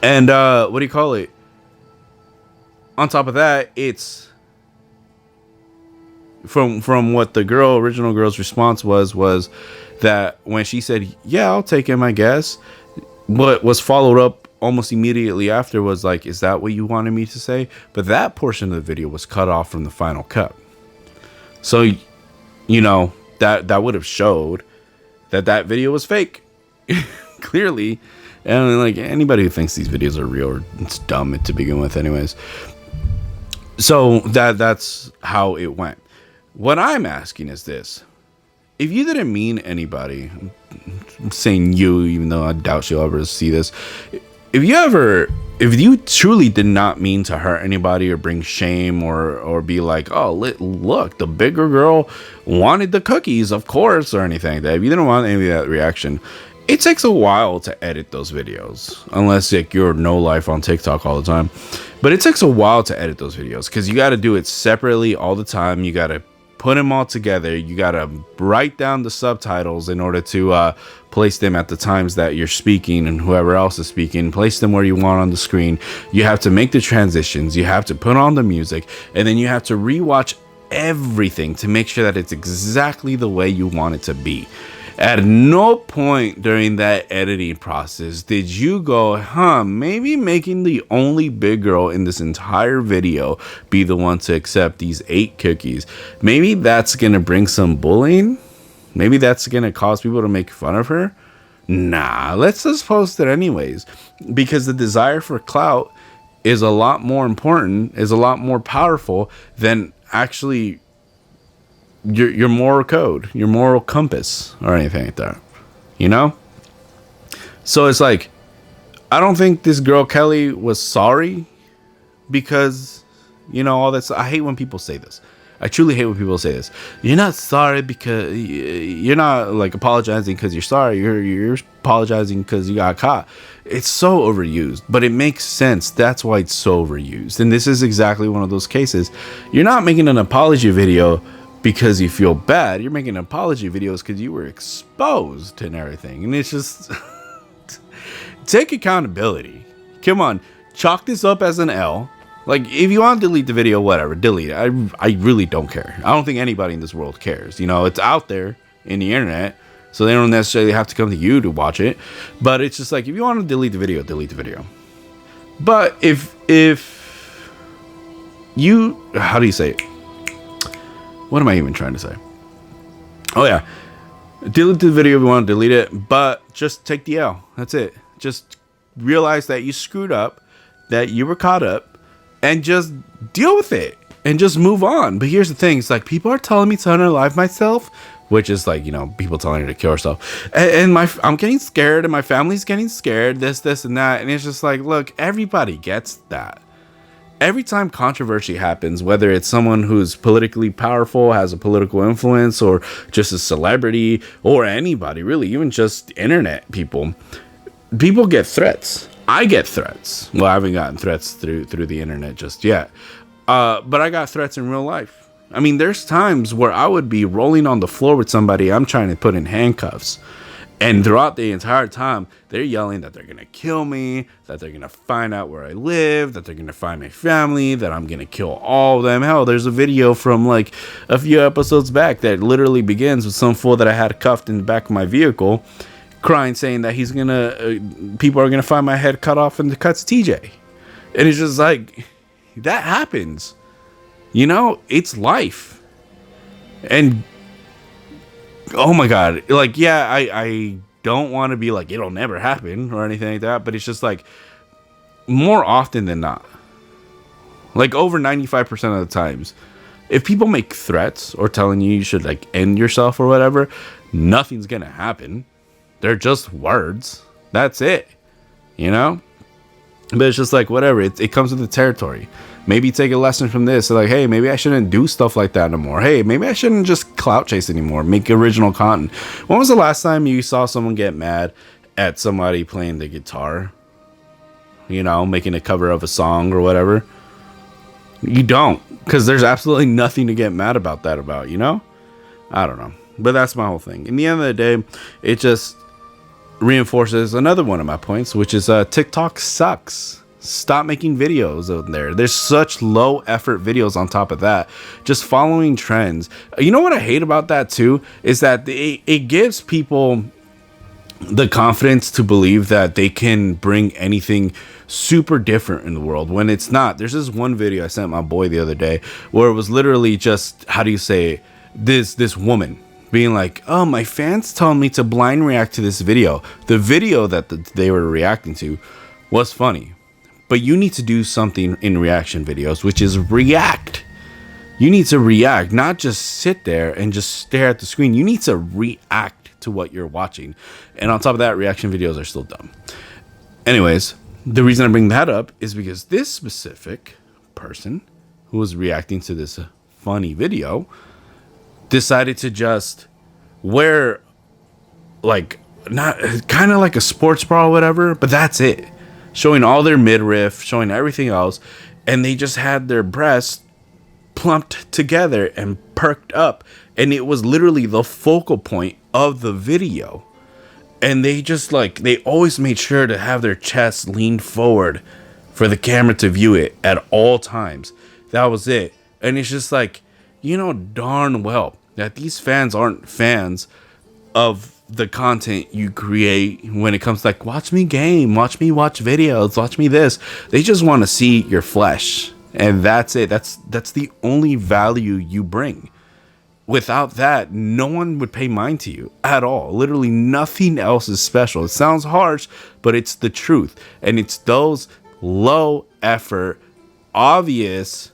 And what do you call it? On top of that, it's from what the original girl's response was that when she said, yeah, I'll take him, I guess, what was followed up almost immediately after was like, is that what you wanted me to say? But that portion of the video was cut off from the final cut. So, you know, that would have showed that video was fake. Clearly, And like anybody who thinks these videos are real, it's dumb to begin with anyways. So that's how it went. What I'm asking is this: if you didn't mean anybody, I'm saying you, even though I doubt she'll ever see this, if you truly did not mean to hurt anybody or bring shame or be like, oh, look, the bigger girl wanted the cookies, of course, or anything like that, if you didn't want any of that reaction, it takes a while to edit those videos, unless like you're no life on TikTok all the time. But it takes a while to edit those videos because you got to do it separately all the time. You got to put them all together. You got to write down the subtitles in order to place them at the times that you're speaking and whoever else is speaking. Place them where you want on the screen. You have to make the transitions. You have to put on the music. And then you have to rewatch everything to make sure that it's exactly the way you want it to be. At no point during that editing process did you go, maybe making the only big girl in this entire video be the one to accept these 8 cookies. Maybe that's going to bring some bullying. Maybe that's going to cause people to make fun of her. Nah, let's just post it anyways. Because the desire for clout is a lot more important, is a lot more powerful than actually your moral code, your moral compass, or anything like that, you know? So it's like, I don't think this girl Kelly was sorry because, you know, all this. I hate when people say this. I truly hate when people say this. You're not sorry because you're not like apologizing because you're sorry. You're apologizing because you got caught. It's so overused, but it makes sense. That's why it's so overused. And this is exactly one of those cases. You're not making an apology video because you feel bad. You're making apology videos because you were exposed and everything. And it's just take accountability. Come on, chalk this up as an L. Like, if you want to delete the video, whatever, delete it. I really don't care. I don't think anybody in this world cares. You know, it's out there in the internet, so they don't necessarily have to come to you to watch it. But it's just like, if you want to delete the video, delete the video. But if you, how do you say it? What am I even trying to say? Oh yeah, delete the video if you want to delete it, but just take the L. That's it. Just realize that you screwed up, that you were caught up, and just deal with it and just move on. But here's the thing: it's like people are telling me to unalive myself, which is like, you know, people telling her to kill herself, and I'm getting scared, and my family's getting scared. This, and that, and it's just like, look, everybody gets that. Every time controversy happens, whether it's someone who's politically powerful, has a political influence, or just a celebrity, or anybody really, even just internet people get threats. I get threats. Well, I haven't gotten threats through the internet just yet, but I got threats in real life. I mean, there's times where I would be rolling on the floor with somebody I'm trying to put in handcuffs. And throughout the entire time, they're yelling that they're going to kill me, that they're going to find out where I live, that they're going to find my family, that I'm going to kill all of them. Hell, there's a video from like a few episodes back that literally begins with some fool that I had cuffed in the back of my vehicle, crying, saying that he's going to, people are going to find my head cut off and cuts TJ. And it's just like, that happens. You know, it's life. And oh my God, like, yeah, I don't want to be like, it'll never happen or anything like that, but it's just like, more often than not, like over 95% of the times, if people make threats or telling you should like end yourself or whatever, nothing's gonna happen. They're just words. That's it, you know? But it's just like, whatever, it comes with the territory. Maybe take a lesson from this. So like, hey, maybe I shouldn't do stuff like that no more. Hey, maybe I shouldn't just clout chase anymore. Make original content. When was the last time you saw someone get mad at somebody playing the guitar? You know, making a cover of a song or whatever. You don't. Because there's absolutely nothing to get mad about that about, you know? I don't know. But that's my whole thing. In the end of the day, it just reinforces another one of my points, which is TikTok sucks. Stop making videos out there. There's such low effort videos on top of that. Just following trends. You know what I hate about that too? Is that it gives people the confidence to believe that they can bring anything super different in the world when it's not. There's this one video I sent my boy the other day where it was literally just, how do you say, this woman being like, oh, my fans told me to blind react to this video. The video that they were reacting to was funny. But you need to do something in reaction videos, which is react. You need to react, not just sit there and just stare at the screen. You need to react to what you're watching. And on top of that, reaction videos are still dumb. Anyways, the reason I bring that up is because this specific person who was reacting to this funny video decided to just wear like, not kind of like a sports bra or whatever, but that's it. Showing all their midriff, showing everything else. And they just had their breasts plumped together and perked up. And it was literally the focal point of the video. And they just like, they always made sure to have their chest leaned forward for the camera to view it at all times. That was it. And it's just like, you know darn well that these fans aren't fans of the content you create when it comes to like, watch me game, watch me watch videos, watch me this. They just want to see your flesh. And that's it. That's the only value you bring. Without that, no one would pay mind to you at all. Literally nothing else is special. It sounds harsh, but it's the truth. And it's those low effort, obvious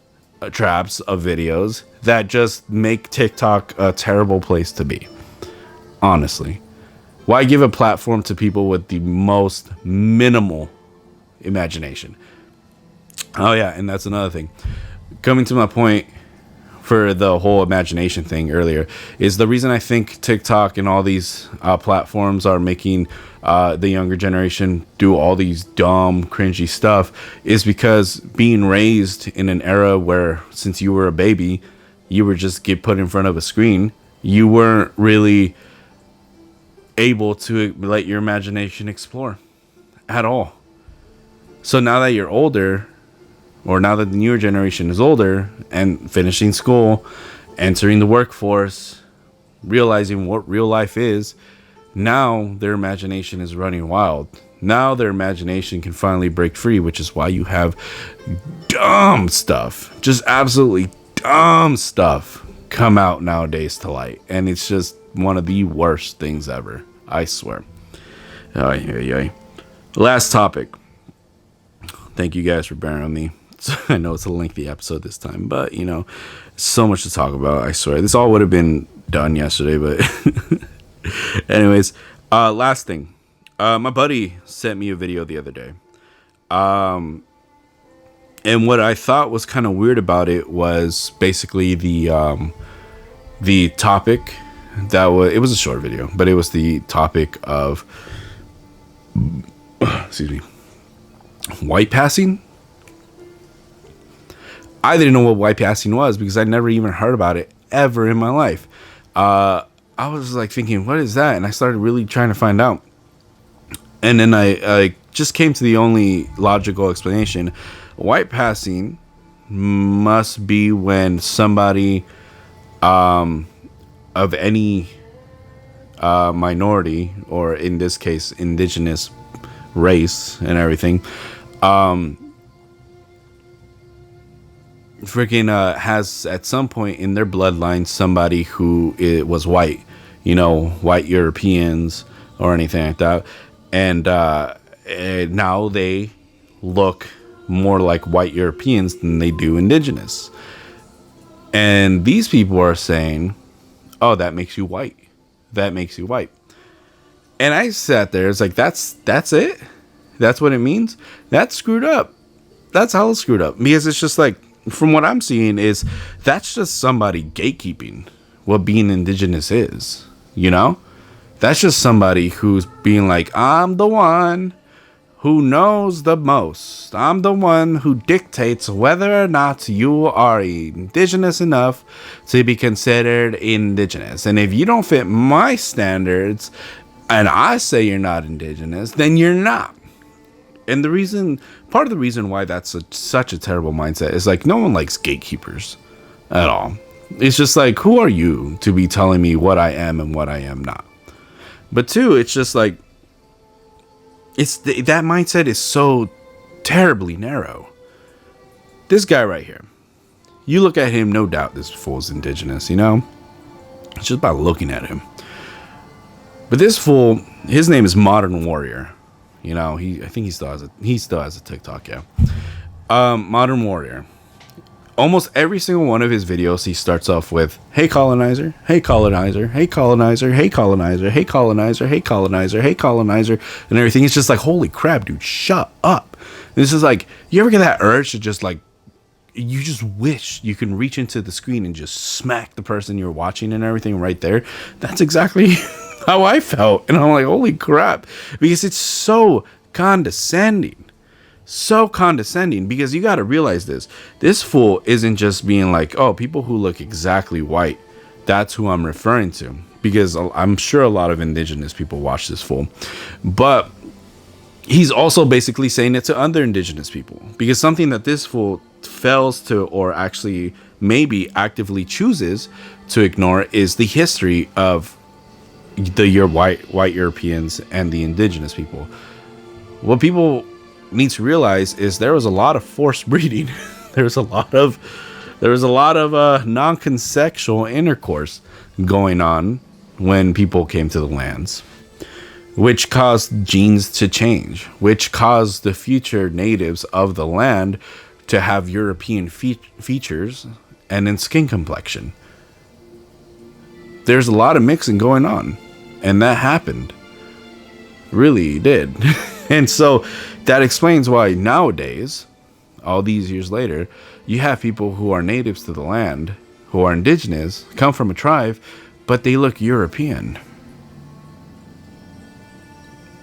traps of videos that just make TikTok a terrible place to be. Honestly. Why give a platform to people with the most minimal imagination? Oh yeah, and that's another thing. Coming to my point for the whole imagination thing earlier is the reason I think TikTok and all these platforms are making the younger generation do all these dumb, cringy stuff is because being raised in an era where since you were a baby, you were just get put in front of a screen. You weren't really able to let your imagination explore at all. So now that you're older, or now that the newer generation is older and finishing school, entering the workforce, realizing what real life is, now their imagination is running wild. Now their imagination can finally break free, which is why you have dumb stuff, just absolutely dumb stuff come out nowadays to light. And it's just one of the worst things ever, I swear. Last topic. Thank you guys for bearing with me. I know it's a lengthy episode this time, but you know, so much to talk about. I swear this all would have been done yesterday, but anyways, last thing, my buddy sent me a video the other day, and what I thought was kind of weird about it was basically the topic that it was a short video, but it was the topic of excuse me, white passing. I didn't know what white passing was because I never even heard about it ever in my life. I was like thinking, what is that? And I started really trying to find out. And then I just came to the only logical explanation. White passing must be when somebody of any minority, or in this case, indigenous race and everything, freaking has at some point in their bloodline somebody who was white, you know, white Europeans or anything like that, and now they look more like white Europeans than they do indigenous. And these people are saying, oh, that makes you white, that makes you white. And I sat there, it's like, that's it, that's what it means. That's screwed up. That's hella screwed up, because it's just like, from what I'm seeing is that's just somebody gatekeeping what being indigenous is, you know? That's just somebody who's being like, I'm the one who knows the most. I'm the one who dictates whether or not you are indigenous enough to be considered indigenous. And if you don't fit my standards and I say you're not indigenous, then you're not. And part of the reason why that's such a terrible mindset is like, no one likes gatekeepers at all. It's just like, who are you to be telling me what I am and what I am not? But two, it's just like, that mindset is so terribly narrow. This guy right here, you look at him, no doubt this fool's indigenous, you know? just by looking at him. But this fool, his name is Modern Warrior. You know, I think he still has a TikTok, yeah. Modern Warrior. Almost every single one of his videos, he starts off with, "Hey colonizer, hey colonizer, hey colonizer, hey colonizer, hey colonizer, hey colonizer, hey colonizer," and everything. It's just like, holy crap, dude, shut up. And this is like, you ever get that urge to just like, you just wish you can reach into the screen and just smack the person you're watching and everything right there? That's exactly how I felt. And I'm like, holy crap, because it's so condescending. So condescending, because you got to realize this fool isn't just being like, oh, people who look exactly white, that's who I'm referring to, because I'm sure a lot of indigenous people watch this fool, but he's also basically saying it to other indigenous people, because something that this fool fails to, or actually maybe actively chooses to ignore, is the history of your white Europeans and the indigenous people. What people need to realize is there was a lot of forced breeding. there was a lot of non-consensual intercourse going on when people came to the lands, which caused genes to change, which caused the future natives of the land to have European features and in skin complexion. There's a lot of mixing going on, and that happened. Really did. And so that explains why nowadays, all these years later, you have people who are natives to the land, who are indigenous, come from a tribe, but they look European.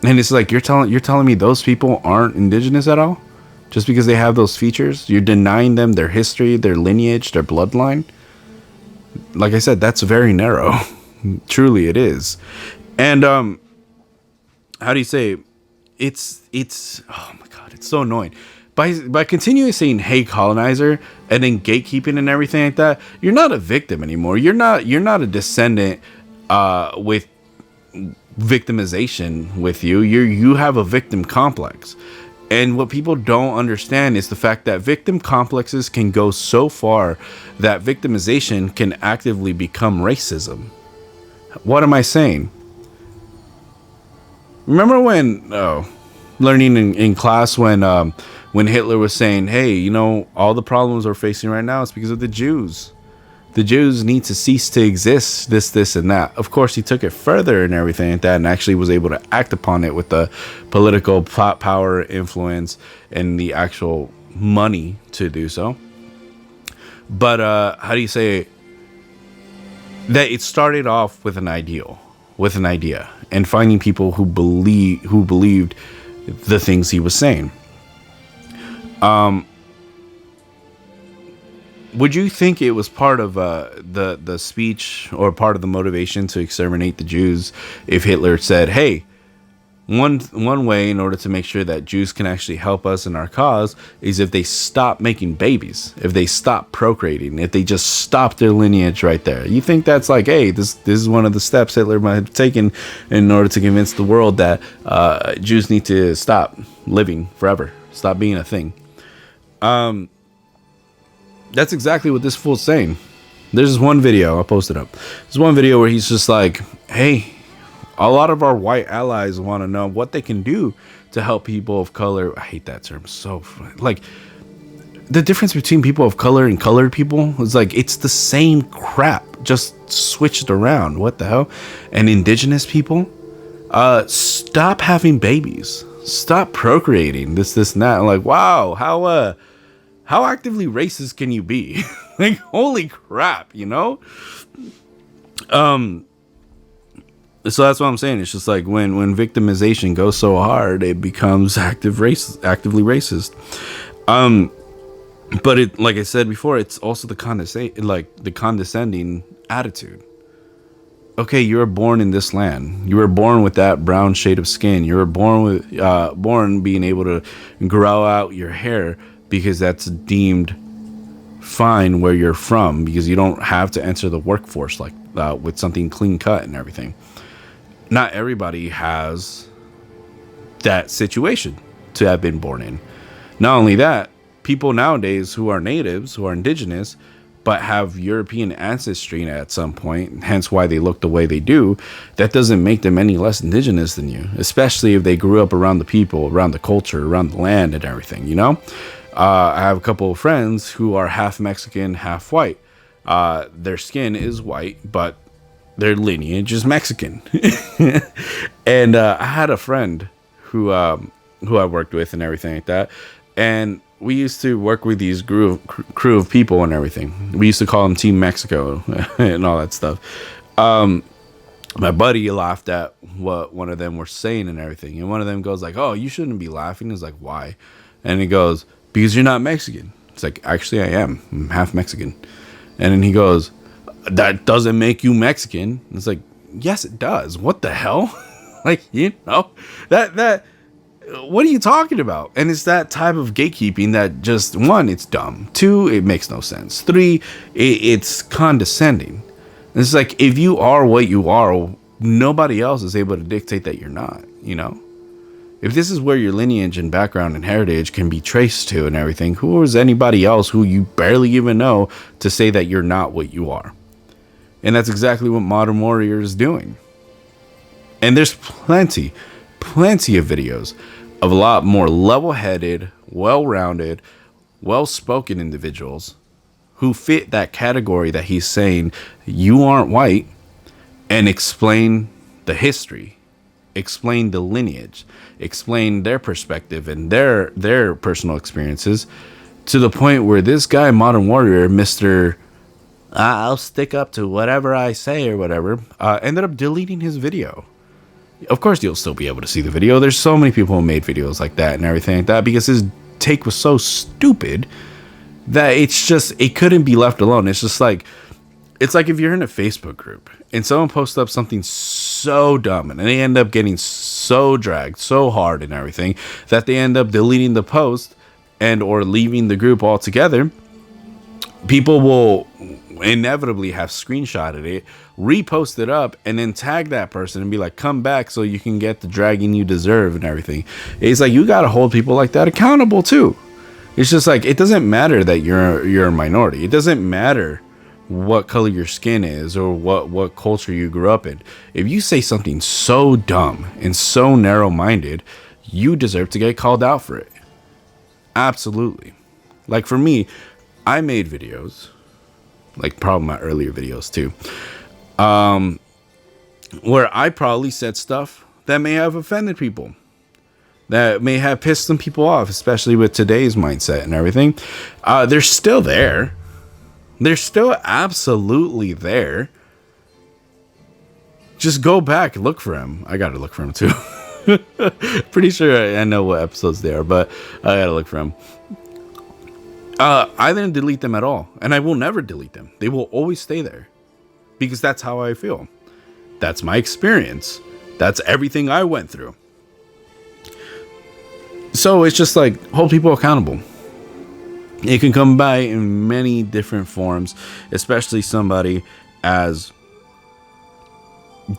And it's like, you're telling me those people aren't indigenous at all? Just because they have those features? You're denying them their history, their lineage, their bloodline? Like I said, that's very narrow. Truly it is. And how do you say, it's oh my god, it's so annoying. By continuing saying "hey colonizer" and then gatekeeping and everything like that, you're not a victim anymore. You're not a descendant with victimization with you. You have a victim complex. And what people don't understand is the fact that victim complexes can go so far that victimization can actively become racism. What am I saying? Remember when learning in class when Hitler was saying, hey, you know, all the problems we're facing right now is because of the Jews. The Jews need to cease to exist, this, and that. Of course, he took it further and everything like that, and actually was able to act upon it with the political power, influence, and the actual money to do so. But how do you say that? It started off with an idea, and finding people who believed the things he was saying. Would you think it was part of the speech or part of the motivation to exterminate the Jews if Hitler said, hey, one way in order to make sure that Jews can actually help us in our cause is if they stop making babies, if they stop procreating, if they just stop their lineage right there? You think that's like, hey, this is one of the steps Hitler might have taken in order to convince the world that Jews need to stop living forever, stop being a thing? That's exactly what this fool's saying. There's this one video, I'll post it up. There's one video where he's just like, hey, a lot of our white allies want to know what they can do to help people of color. I hate that term so like the difference between people of color and colored people is like, it's the same crap, just switched around. What the hell? And indigenous people, stop having babies, stop procreating, this and that. I'm like, wow, how actively racist can you be? Like, holy crap, you know? So that's what I'm saying. It's just like when victimization goes so hard, it becomes actively racist. But it, like I said before, it's also the condescending attitude. Okay, you were born in this land. You were born with that brown shade of skin. You were born being able to grow out your hair, because that's deemed fine where you're from, because you don't have to enter the workforce like with something clean cut and everything. Not everybody has that situation to have been born in. Not only that, people nowadays who are natives, who are indigenous, but have European ancestry at some point, hence why they look the way they do, that doesn't make them any less indigenous than you, especially if they grew up around the people, around the culture, around the land and everything, you know? I have a couple of friends who are half Mexican, half white. Their skin is white, but their lineage is Mexican. And I had a friend who I worked with and everything like that, and we used to work with these crew of people and everything. We used to call them Team Mexico and all that stuff. My buddy laughed at what one of them were saying and everything, and one of them goes like, "Oh, you shouldn't be laughing." He's like, "Why?" And he goes, "Because you're not Mexican." It's like, "Actually, I am. I'm half Mexican." And then he goes, "That doesn't make you Mexican." And it's like, "Yes, it does. What the hell?" Like, you know, that what are you talking about? And it's that type of gatekeeping that just, one, it's dumb. Two, it makes no sense. Three, it's condescending. It's like, if you are what you are, nobody else is able to dictate that you're not, you know? If this is where your lineage and background and heritage can be traced to and everything, who is anybody else who you barely even know to say that you're not what you are? And that's exactly what Modern Warrior is doing. And there's plenty of videos of a lot more level-headed, well-rounded, well-spoken individuals who fit that category that he's saying you aren't white, and explain the history, explain the lineage, explain their perspective and their personal experiences, to the point where this guy, Modern Warrior, Mr. I'll stick up to whatever I say or whatever, ended up deleting his video. Of course, you'll still be able to see the video. There's so many people who made videos like that and everything like that, because his take was so stupid that it couldn't be left alone. It's like if you're in a Facebook group and someone posts up something so dumb and they end up getting so dragged so hard and everything that they end up deleting the post and or leaving the group altogether. People will inevitably have screenshotted it, repost it up, and then tag that person and be like, "Come back so you can get the dragging you deserve," and everything. It's like, you gotta hold people like that accountable too. It's just like, it doesn't matter that you're a minority. It doesn't matter what color your skin is or what culture you grew up in. If you say something so dumb and so narrow-minded, you deserve to get called out for it. Absolutely. Like, for me, I made videos, like probably my earlier videos too, where I probably said stuff that may have offended people, that may have pissed some people off, especially with today's mindset and everything. They're still there. They're still absolutely there. Just go back and look for them. I gotta look for them too. Pretty sure I know what episodes they are, but I gotta look for them. I didn't delete them at all, and I will never delete them. They will always stay there, because that's how I feel. That's my experience. That's everything I went through. So it's just like, hold people accountable. It can come by in many different forms, especially somebody as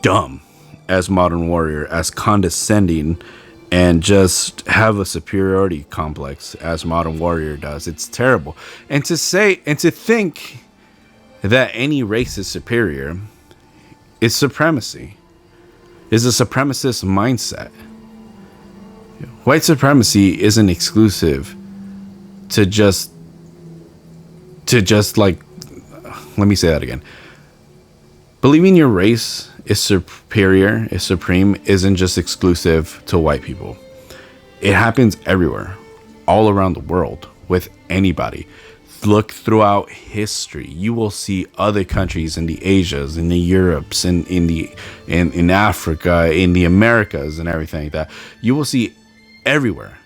dumb as Modern Warrior, as condescending, and just have a superiority complex as Modern Warrior does. It's terrible. And to think that any race is superior is supremacy, is a supremacist mindset. White supremacy isn't exclusive to just like, let me say that again. Believing your race is superior, is supreme, isn't just exclusive to white people. It happens everywhere, all around the world, with anybody. Look throughout history. You will see other countries in the Asias, in the Europes, in Africa, in the Americas, and everything like that. You will see everywhere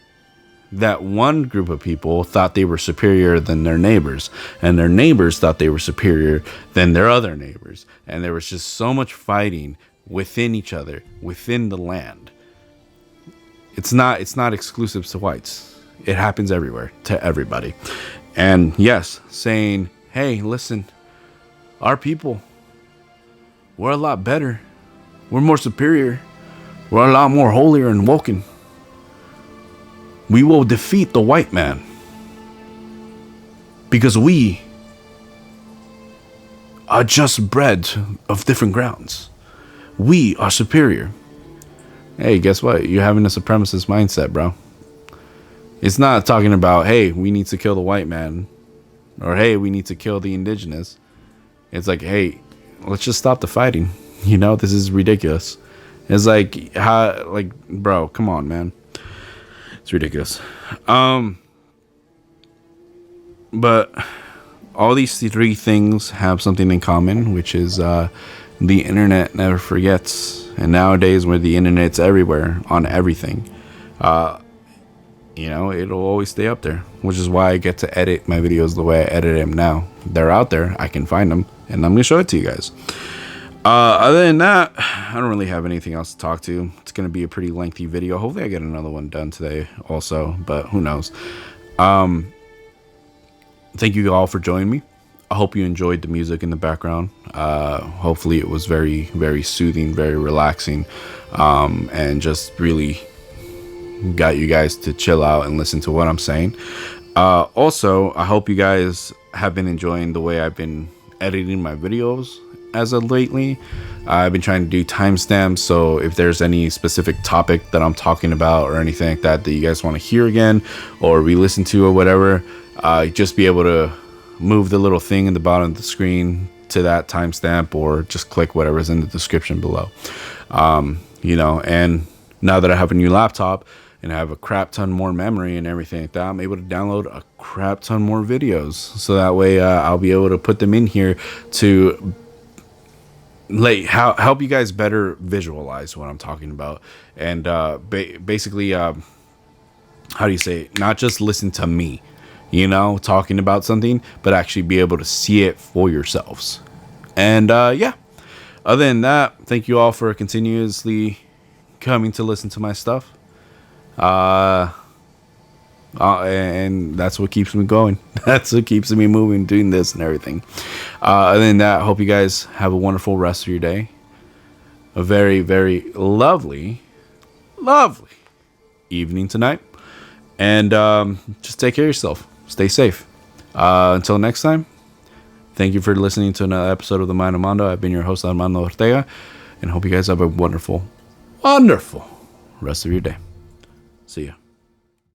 that one group of people thought they were superior than their neighbors, and their neighbors thought they were superior than their other neighbors, and there was just so much fighting within each other, within the land. It's not exclusive to whites. It happens everywhere, to everybody. And yes, saying, hey, listen, our people, we're a lot better, we're more superior, we're a lot more holier and woken. We will defeat the white man because we are just bred of different grounds. We are superior. Hey, guess what? You're having a supremacist mindset, bro. It's not talking about, hey, we need to kill the white man, or hey, we need to kill the indigenous. It's like, hey, let's just stop the fighting. You know, this is ridiculous. It's like, how, like, bro, come on, man. It's ridiculous. But all these three things have something in common, which is the internet never forgets. And nowadays, where the internet's everywhere on everything, you know, it'll always stay up there, which is why I get to edit my videos the way I edit them now. They're out there. I can find them, and I'm going to show it to you guys. Other than that, I don't really have anything else to talk to. It's going to be a pretty lengthy video. Hopefully I get another one done today also, but who knows. Thank you all for joining me. I hope you enjoyed the music in the background. Hopefully it was very, very soothing, very relaxing, and just really got you guys to chill out and listen to what I'm saying. Also, I hope you guys have been enjoying the way I've been editing my videos as of lately. I've been trying to do timestamps, so if there's any specific topic that I'm talking about or anything like that that you guys want to hear again or re-listen to or whatever, just be able to move the little thing in the bottom of the screen to that timestamp, or just click whatever's in the description below. You know, and now that I have a new laptop and I have a crap ton more memory and everything like that, I'm able to download a crap ton more videos. So that way I'll be able to put them in here to help you guys better visualize what I'm talking about. And basically, how do you say it? Not just listen to me, you know, talking about something, but actually be able to see it for yourselves. And yeah, other than that, thank you all for continuously coming to listen to my stuff. And that's what keeps me going. That's what keeps me moving, doing this and everything. Other than that, I hope you guys have a wonderful rest of your day. A very, very lovely evening tonight. And just take care of yourself. Stay safe. Until next time, thank you for listening to another episode of the Mind of Mando. I've been your host, Mando Ortega, and hope you guys have a wonderful rest of your day. See ya.